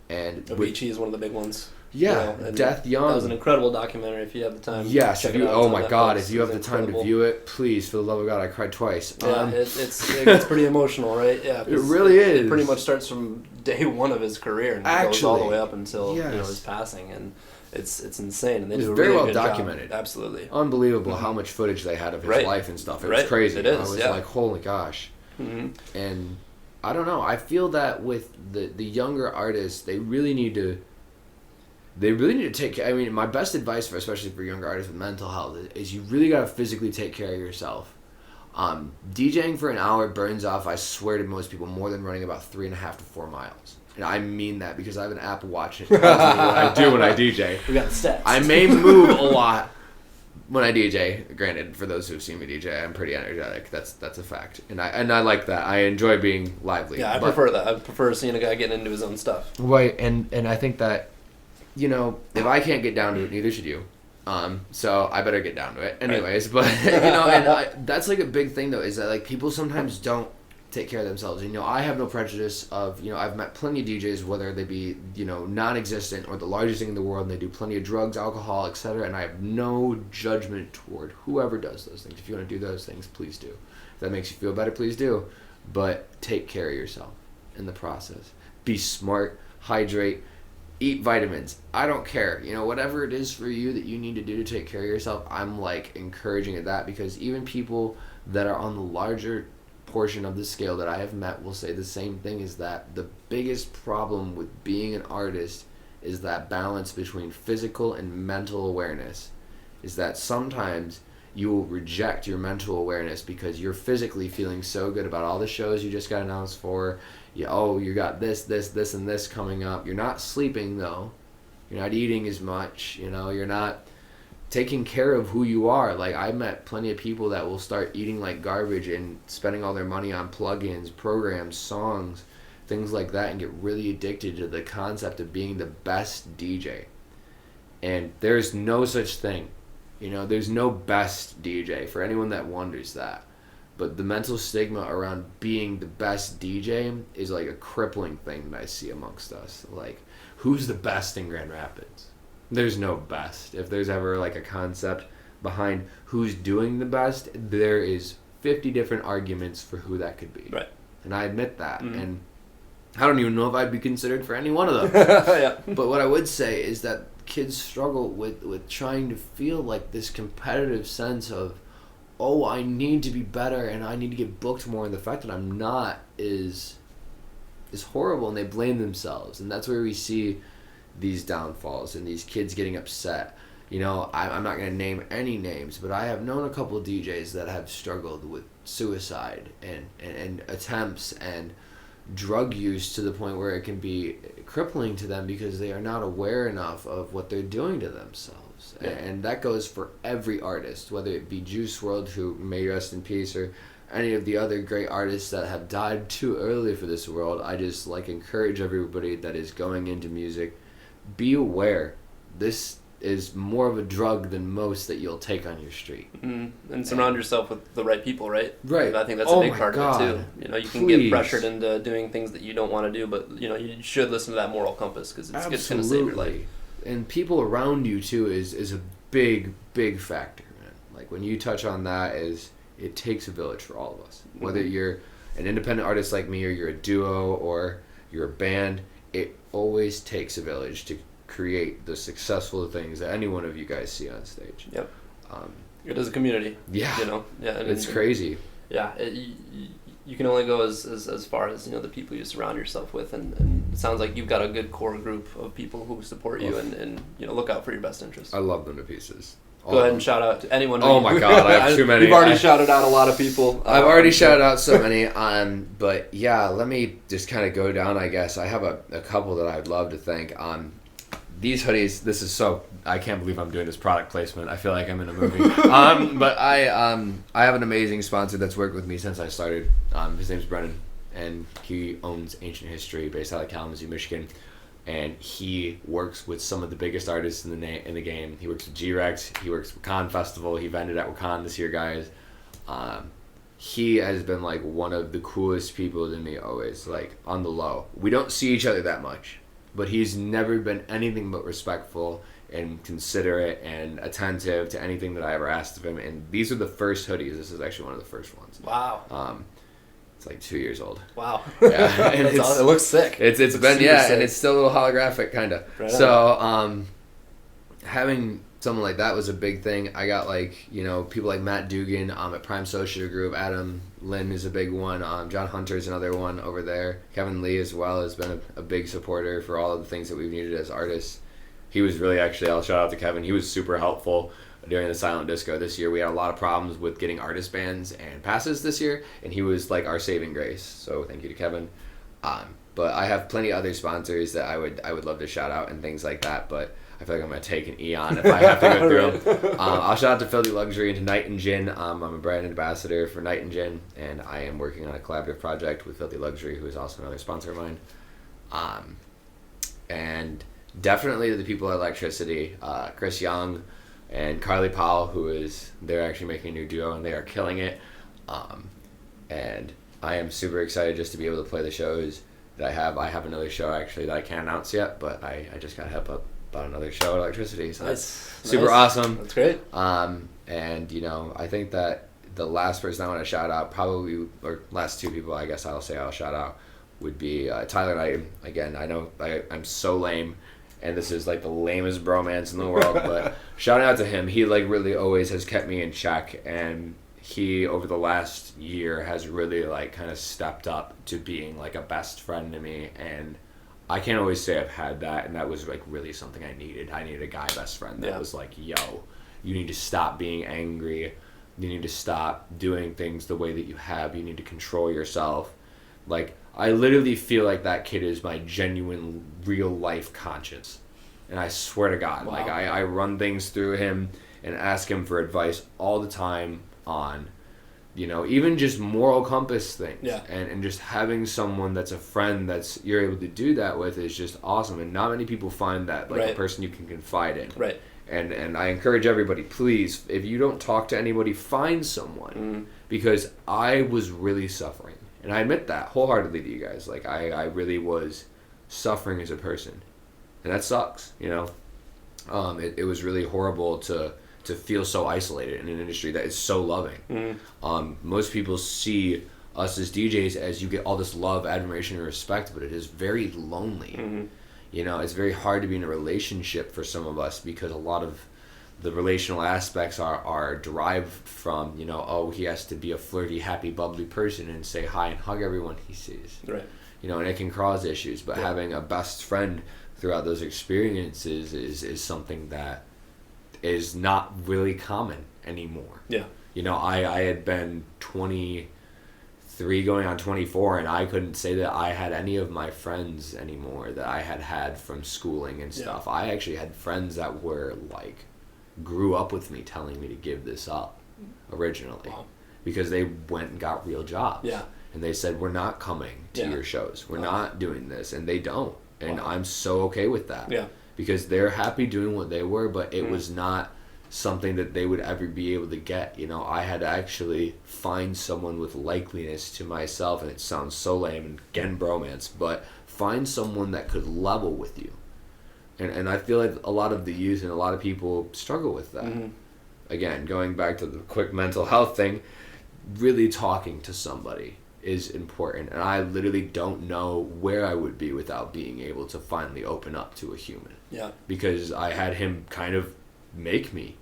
Avicii is one of the big ones. Yeah, you know, Death Young. That was an incredible documentary. If you have the time. Yes, if you. Oh my God! If you have the time to view it, please, for the love of God, I cried twice. Yeah, it's pretty emotional, right? Yeah, it really is. It pretty much starts from day one of his career and goes all the way up until his passing, and it's insane. And they do a really very good well documented. Job. Absolutely. Unbelievable how much footage they had of his life and stuff. It was crazy. It is. I was like, holy gosh. And I don't know. I feel that with the younger artists, they really need to they really need to take care. I mean, my best advice especially for younger artists with mental health is you really got to physically take care of yourself. DJing for an hour burns off, I swear to most people, more than running about 3.5 to 4 miles. And I mean that because I have an Apple Watch and it tells me what I do when I DJ. We got the stats. I may move a lot when I DJ. Granted, for those who've seen me DJ, I'm pretty energetic. That's a fact, and I like that. I enjoy being lively. Yeah, I prefer that. I prefer seeing a guy getting into his own stuff. Right, and I think that, if I can't get down to it, neither should you. So I better get down to it, anyways. Right. But that's like a big thing though, is that like people sometimes don't take care of themselves. I have no prejudice of, I've met plenty of DJs, whether they be, non-existent or the largest thing in the world, and they do plenty of drugs, alcohol, etc. And I have no judgment toward whoever does those things. If you want to do those things, please do. If that makes you feel better, please do. But take care of yourself in the process. Be smart, hydrate, eat vitamins. I don't care. Whatever it is for you that you need to do to take care of yourself, I'm like encouraging of that, because even people that are on the larger portion of the scale that I have met will say the same thing, is that the biggest problem with being an artist is that balance between physical and mental awareness. Is that sometimes you will reject your mental awareness because you're physically feeling so good about all the shows you just got announced for. You got this, and this coming up. You're not sleeping though. You're not eating as much. You're not taking care of who you are. Like, I met plenty of people that will start eating like garbage and spending all their money on plugins, programs, songs, things like that, and get really addicted to the concept of being the best DJ. And there's no such thing. There's no best DJ, for anyone that wonders that. But the mental stigma around being the best DJ is like a crippling thing that I see amongst us. Like, who's the best in Grand Rapids? There's no best. If there's ever like a concept behind who's doing the best, there is 50 different arguments for who that could be. Right. And I admit that. Mm-hmm. And I don't even know if I'd be considered for any one of them. Yeah. But what I would say is that kids struggle with trying to feel like this competitive sense of, oh, I need to be better and I need to get booked more, and the fact that I'm not is horrible, and they blame themselves. And that's where we see these downfalls and these kids getting upset. I'm not going to name any names, but I have known a couple of DJs that have struggled with suicide and attempts and drug use to the point where it can be crippling to them because they are not aware enough of what they're doing to themselves. Yeah. And that goes for every artist, whether it be Juice WRLD, who may rest in peace, or any of the other great artists that have died too early for this world. I just encourage everybody that is going into music, be aware. This is more of a drug than most that you'll take on your street. Mm-hmm. And surround yourself with the right people, right? Right. And I think that's a big part of it too. You can get pressured into doing things that you don't want to do, but you should listen to that moral compass, because it's going to save your life. And people around you too is a big factor, man. Like, when you touch on that, it takes a village for all of us. Mm-hmm. Whether you're an independent artist like me, or you're a duo, or you're a band, it always takes a village to create the successful things that any one of you guys see on stage. Yep. It is a community. Yeah. Yeah. And it's crazy. Yeah. You can only go as far as the people you surround yourself with, and it sounds like you've got a good core group of people who support you and look out for your best interests. I love them to pieces. Go ahead and shout out to anyone. Oh my God, I have too many. You've already shouted out a lot of people. I've already shouted out so many. But yeah, let me just kind of go down. I guess I have a couple that I'd love to thank. These hoodies. This is I can't believe I'm doing this product placement. I feel like I'm in a movie. But I have an amazing sponsor that's worked with me since I started. His name's Brennan, and he owns Ancient History, based out of Kalamazoo, Michigan. And he works with some of the biggest artists in the game. He works with G-Rex. He works with Wakan Festival. He vended at Wakan this year, guys. He has been one of the coolest people to me always, on the low. We don't see each other that much, but he's never been anything but respectful and considerate and attentive to anything that I ever asked of him. And these are the first hoodies. This is actually one of the first ones. Wow. It's 2 years old. Wow. Yeah, and it looks sick. It's been sick. And it's still a little holographic kind of. Right. So having someone like that was a big thing. I got people like Matt Dugan at Prime Social Group. Adam Lynn is a big one. John Hunter's another one over there. Kevin Lee as well has been a big supporter for all of the things that we've needed as artists. he was really, actually, I'll shout out to Kevin. He was super helpful during the silent disco this year. We had a lot of problems with getting artist bands and passes this year, and he was like our saving grace. So thank you to Kevin. But I have plenty of other sponsors that I would love to shout out and things like that. But I feel like I'm gonna take an eon if I have to go through them. I'll shout out to Filthy Luxury and to Night and Gin. I'm a brand ambassador for Night and Gin, and I am working on a collaborative project with Filthy Luxury, who is also another sponsor of mine. And definitely to the people at Electricity, Chris Young and Carly Powell, they're actually making a new duo and they are killing it. And I am super excited just to be able to play the shows that I have. I have another show actually that I can't announce yet, but I just got hip up about another show at Electricity, so that's super awesome. That's great. And I think that the last person I want to shout out, probably, or last two people I guess I'll shout out, would be Tyler Knight. Again, I know I'm so lame, and this is like the lamest bromance in the world, but shout out to him. He like really always has kept me in check, and he over the last year has really like kind of stepped up to being like a best friend to me, and I can't always say I've had that, and that was like really something I needed. I needed a guy best friend that was like, yo, you need to stop being angry. You need to stop doing things the way that you have. You need to control yourself. Like, I literally feel like that kid is my genuine real life conscience. And I swear to God, like I run things through him and ask him for advice all the time on, even just moral compass things. Yeah. And just having someone that's a friend that's you're able to do that with is just awesome. And not many people find that, like a person you can confide in. Right. And I encourage everybody, please, if you don't talk to anybody, find someone. Because I was really suffering. And I admit that wholeheartedly to you guys. Like, I really was suffering as a person. And that sucks, It was really horrible to feel so isolated in an industry that is so loving. Most people see us as DJs as you get all this love, admiration, and respect, but it is very lonely. It's very hard to be in a relationship for some of us because a lot of the relational aspects are derived from, he has to be a flirty, happy, bubbly person and say hi and hug everyone he sees. Right. And it can cause issues, but having a best friend throughout those experiences is something that is not really common anymore. Yeah. I had been 23 going on 24, and I couldn't say that I had any of my friends anymore that I had from schooling and stuff. Yeah. I actually had friends that were like grew up with me telling me to give this up originally. Wow. Because they went and got real jobs. Yeah. And they said, we're not coming to your shows. We're not doing this. And they don't. And I'm so okay with that. Yeah. Because they're happy doing what they were, but it was not something that they would ever be able to get. I had to actually find someone with likeliness to myself, and it sounds so lame, and again, bromance, but find someone that could level with you. And I feel like a lot of the youth and a lot of people struggle with that. Again, going back to the quick mental health thing, really talking to somebody is important. And I literally don't know where I would be without being able to finally open up to a human. Yeah. Because I had him kind of make me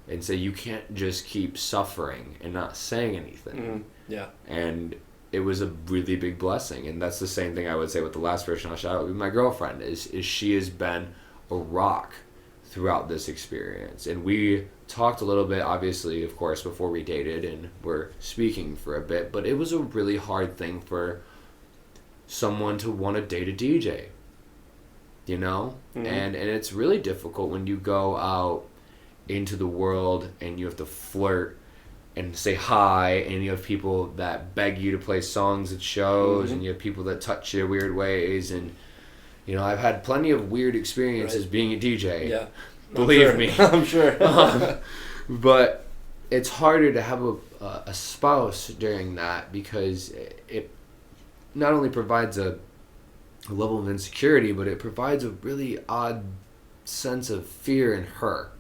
and say, you can't just keep suffering and not saying anything. Yeah. And it was a really big blessing. And that's the same thing I would say with the last person I'll shout out with my girlfriend, is she has been a rock throughout this experience. And we talked a little bit, obviously, of course, before we dated and were speaking for a bit, but it was a really hard thing for someone to want to date a DJ, and it's really difficult when you go out into the world and you have to flirt and say hi, and you have people that beg you to play songs at shows, and you have people that touch you weird ways, and I've had plenty of weird experiences being a DJ. Yeah. Believe me. I'm sure. But it's harder to have a spouse during that, because it not only provides a level of insecurity, but it provides a really odd sense of fear in her.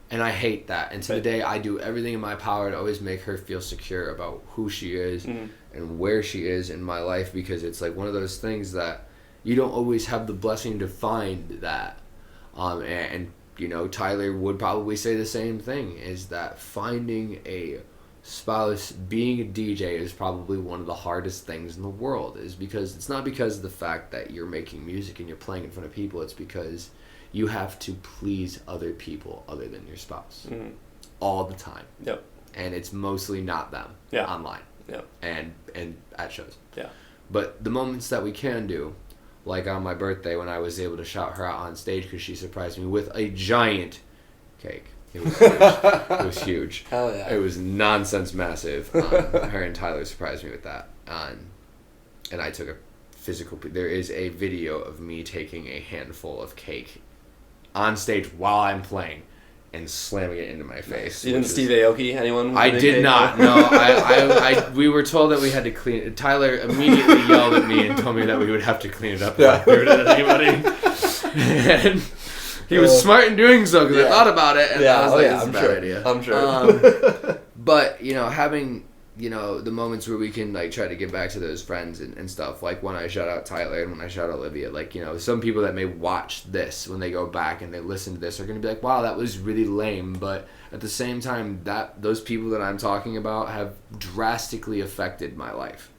And I hate that. And to the day, I do everything in my power to always make her feel secure about who she is and where she is in my life, because it's like one of those things that you don't always have the blessing to find that. And Tyler would probably say the same thing, is that finding a spouse, being a DJ, is probably one of the hardest things in the world, is because it's not because of the fact that you're making music and you're playing in front of people. It's because you have to please other people other than your spouse. Mm-hmm. All the time. Yep. And it's mostly not them. Yeah. Online. Yeah. And at shows. Yeah. But the moments that we can do, like on my birthday when I was able to shout her out on stage because she surprised me with a giant cake. It was huge. It was huge. Hell yeah. It was nonsense massive. Her and Tyler surprised me with that. And I took a physical... There is a video of me taking a handful of cake on stage while I'm playing and slamming it into my face. You didn't Steve Aoki anyone? I did not. No, I we were told that we had to clean it. Tyler immediately yelled at me and told me that we would have to clean it up if I threw it at anybody. And he was smart in doing so because I thought about it and I was like, "It's a bad idea." I'm sure. But having the moments where we can like try to get back to those friends and stuff, like when I shout out Tyler and when I shout out Olivia, like some people that may watch this when they go back and they listen to this are gonna be like, wow, that was really lame, but at the same time that those people that I'm talking about have drastically affected my life.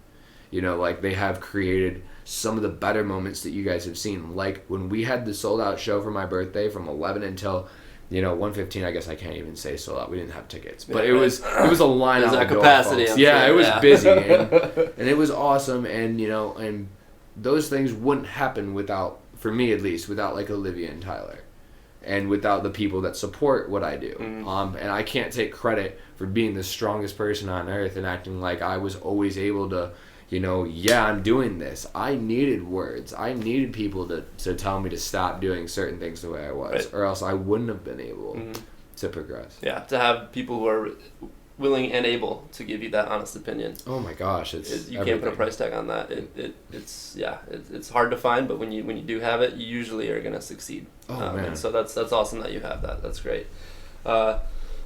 Like they have created some of the better moments that you guys have seen, like when we had the sold out show for my birthday from 11 until 1:15. I guess I can't even say sold out. We didn't have tickets, but it was a line out the door, capacity. Folks. Yeah, sure. It was busy, and it was awesome. And and those things wouldn't happen without, for me at least, without like Olivia and Tyler, and without the people that support what I do. Mm-hmm. And I can't take credit for being the strongest person on earth and acting like I was always able to. I'm doing this. I needed words. I needed people to tell me to stop doing certain things the way I was, right. or else I wouldn't have been able to progress. Yeah, to have people who are willing and able to give you that honest opinion. Oh my gosh, you everything. Can't put a price tag on that. It's hard to find, but when you do have it, you usually are gonna succeed. Man. And so that's awesome that you have that. That's great.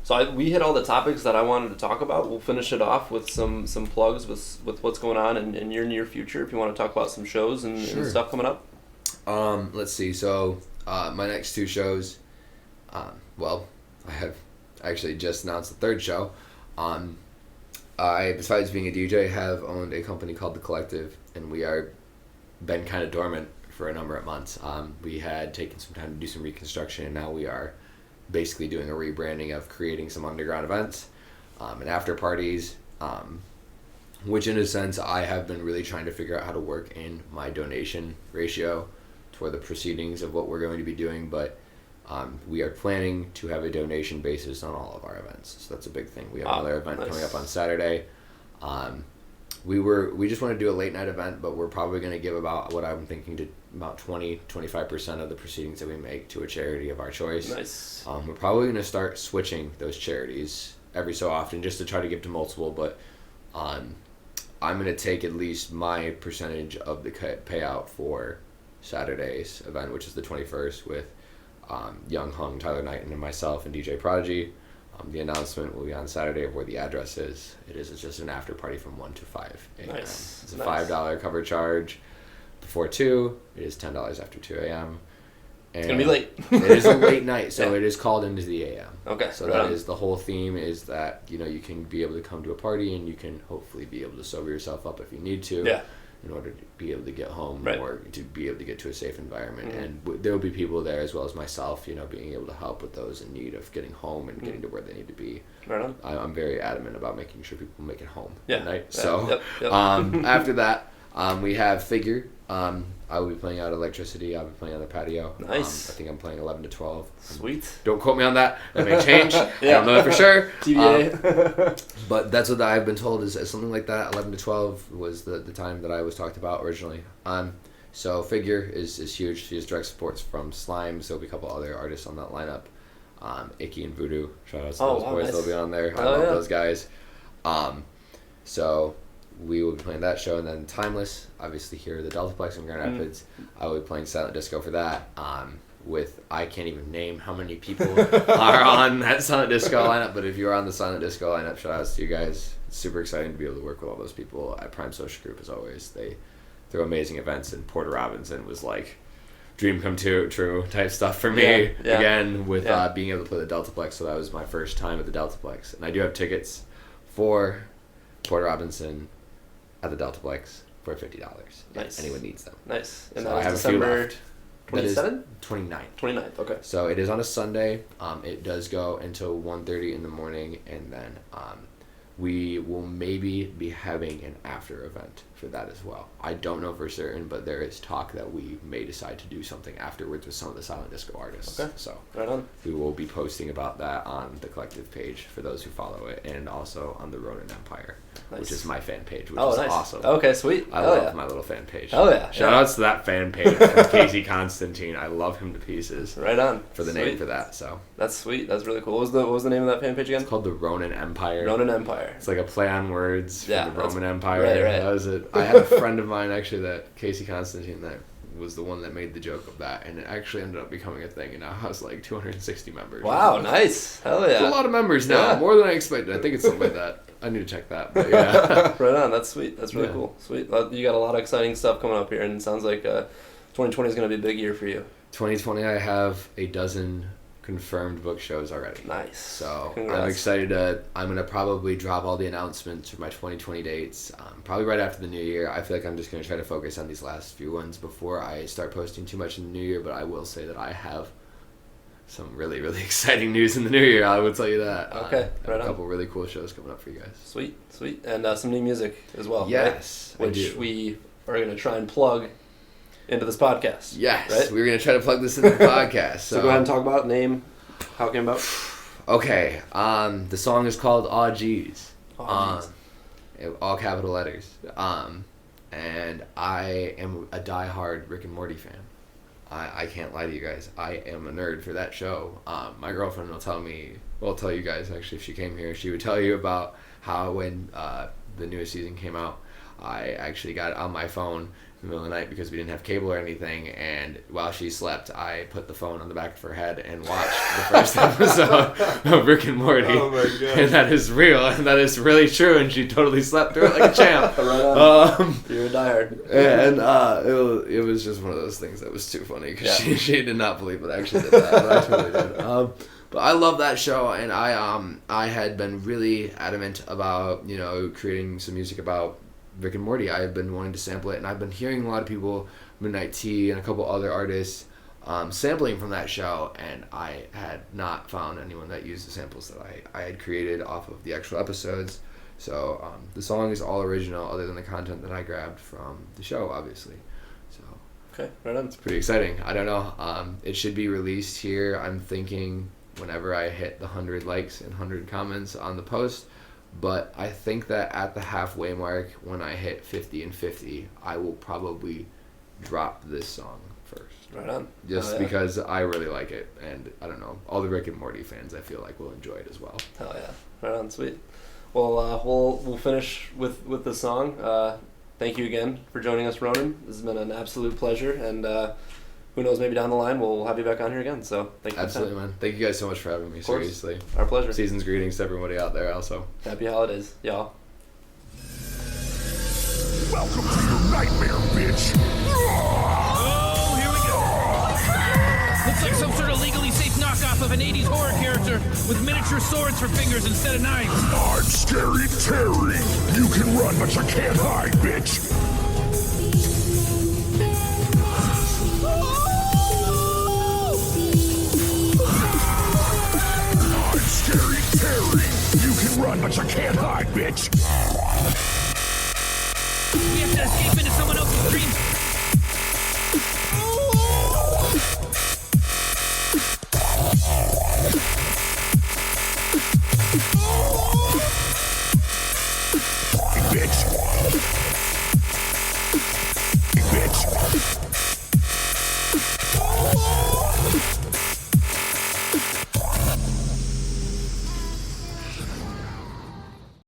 So we hit all the topics that I wanted to talk about. We'll finish it off with some plugs with what's going on in your near future. If you want to talk about some shows and stuff coming up. Let's see. So my next two shows, I have actually just announced the third show. I, besides being a DJ, have owned a company called The Collective, and we are been kind of dormant for a number of months. We had taken some time to do some reconstruction, and now we are basically doing a rebranding of creating some underground events and after parties, which in a sense I have been really trying to figure out how to work in my donation ratio toward the proceedings of what we're going to be doing, but we are planning to have a donation basis on all of our events, so that's a big thing. We have another event coming up on Saturday. We just want to do a late night event, but we're probably going to give about 20-25% of the proceedings that we make to a charity of our choice. Nice. We're probably going to start switching those charities every so often just to try to give to multiple, but I'm going to take at least my percentage of the payout for Saturday's event, which is the 21st, with Young Hung, Tyler Knighton, and myself and DJ Prodigy. The announcement will be on Saturday of where the address is. It's just an after party from 1 to 5 a.m. Nice. It's a $5 cover charge before 2. It is $10 after 2 a.m. It's going to be late. It is a late night, so it is called into the a.m. Okay. So that is the whole theme, is that, you can be able to come to a party and you can hopefully be able to sober yourself up if you need to. Yeah. In order to be able to get home, right. or to be able to get to a safe environment. Mm-hmm. And there will be people there as well as myself, being able to help with those in need of getting home and getting to where they need to be. Right on. I'm very adamant about making sure people make it home at night. Yeah. So Yep. After that, we have Figure. I will be playing out Electricity. I'll be playing on the patio. Nice. I think I'm playing 11 to 12. Sweet. Don't quote me on that. That may change. I don't know that for sure. TBA. But that's what I've been told is something like that. 11 to 12 was the time that I was talked about originally. So Figure is huge. She has direct supports from Slime. So there'll be a couple other artists on that lineup. Icky and Voodoo. Shout out to those boys. Nice. They'll be on there. I love those guys. So we will be playing that show, and then Timeless, obviously here at the Deltaplex in Grand Rapids. I will be playing Silent Disco for that. With, I can't even name how many people are on that Silent Disco lineup, but if you're on the Silent Disco lineup, shout outs to you guys. It's super exciting to be able to work with all those people at Prime Social Group, as always. They throw amazing events, and Porter Robinson was like dream come true type stuff for me again with being able to play the Deltaplex. So that was my first time at the Deltaplex, and I do have tickets for Porter Robinson at the Deltaplex for $50. Nice. If anyone needs them. Nice. And so that I have December a few left. 27th? 29th. 29th, okay. So it is on a Sunday. It does go until 1:30 in the morning, and then we will maybe be having an after event for that as well. I don't know for certain, but there is talk that we may decide to do something afterwards with some of the silent disco artists. Okay. So right on. We will be posting about that on the collective page for those who follow it, and also on the Rønan Empire, which is my fan page, which is awesome. Okay, sweet. I love my little fan page. Hell yeah. Shout outs to that fan page from Casey Constantine. I love him to pieces. Right on. For the name for that. So that's sweet. That's really cool. What was the name of that fan page again? It's called the Rønan Empire. Rønan Empire. It's like a play on words for the Roman Empire. Right. That was it. I had a friend of mine actually, that Casey Constantine, that was the one that made the joke of that, and it actually ended up becoming a thing, and now it has like 260 members. Wow, nice. Hell yeah. It's a lot of members now, more than I expected. I think it's something like that. I need to check that, but yeah. Right on. That's sweet. That's really cool. Sweet. You got a lot of exciting stuff coming up here, and it sounds like 2020 is going to be a big year for you. 2020, I have a dozen confirmed book shows already. Nice. So Congrats. I'm excited I'm going to probably drop all the announcements for my 2020 dates probably right after the new year. I feel like I'm just going to try to focus on these last few ones before I start posting too much in the new year, but I will say that I have some really, really exciting news in the new year. I will tell you that. Okay, a couple really cool shows coming up for you guys. Sweet. And some new music as well. Yes. Right? Which we are going to try and plug into this podcast. Yes. Right? We're going to try to plug this into the podcast. So go ahead and talk about name, how it came about. Okay. The song is called Aw Geez. Aw Geez. All capital letters. And I am a diehard Rick and Morty fan. I can't lie to you guys. I am a nerd for that show. My girlfriend will tell you guys actually, if she came here, she would tell you about how when the newest season came out, I actually got it on my phone in the middle of the night because we didn't have cable or anything, and while she slept, I put the phone on the back of her head and watched the first episode of Rick and Morty. Oh my god! And that is real, and that is really true, and she totally slept through it like a champ. Right on. You're a diehard. And it was just one of those things that was too funny because she did not believe it actually did that, but I totally did. But I love that show, and I had been really adamant about creating some music about Rick and Morty. I have been wanting to sample it, and I've been hearing a lot of people, Midnight Tea and a couple other artists, sampling from that show, and I had not found anyone that used the samples that I had created off of the actual episodes. So the song is all original, other than the content that I grabbed from the show, obviously. So okay, right on. It's pretty exciting. I don't know. It should be released here, I'm thinking, whenever I hit the 100 likes and 100 comments on the post. But I think that at the halfway mark, when I hit 50 and 50, I will probably drop this song first. Right on. Just because I really like it, and I don't know, all the Rick and Morty fans I feel like will enjoy it as well. Hell yeah. Right on, sweet. Well, we'll finish with the song. Thank you again for joining us, Rønan. This has been an absolute pleasure, and who knows, maybe down the line we'll have you back on here again. So thank you. Absolutely, man. Thank you guys so much for having me. Seriously, our pleasure. Season's greetings to everybody out there. Also, happy holidays, y'all. Welcome to your nightmare, bitch. Oh, here we go. Looks like some sort of legally safe knockoff of an 80s horror character with miniature swords for fingers instead of knives. I'm Scary Terry. You can run, but you can't hide, bitch. Scary Terry. You can run, but you can't hide, bitch. We have to escape into someone else's dreams.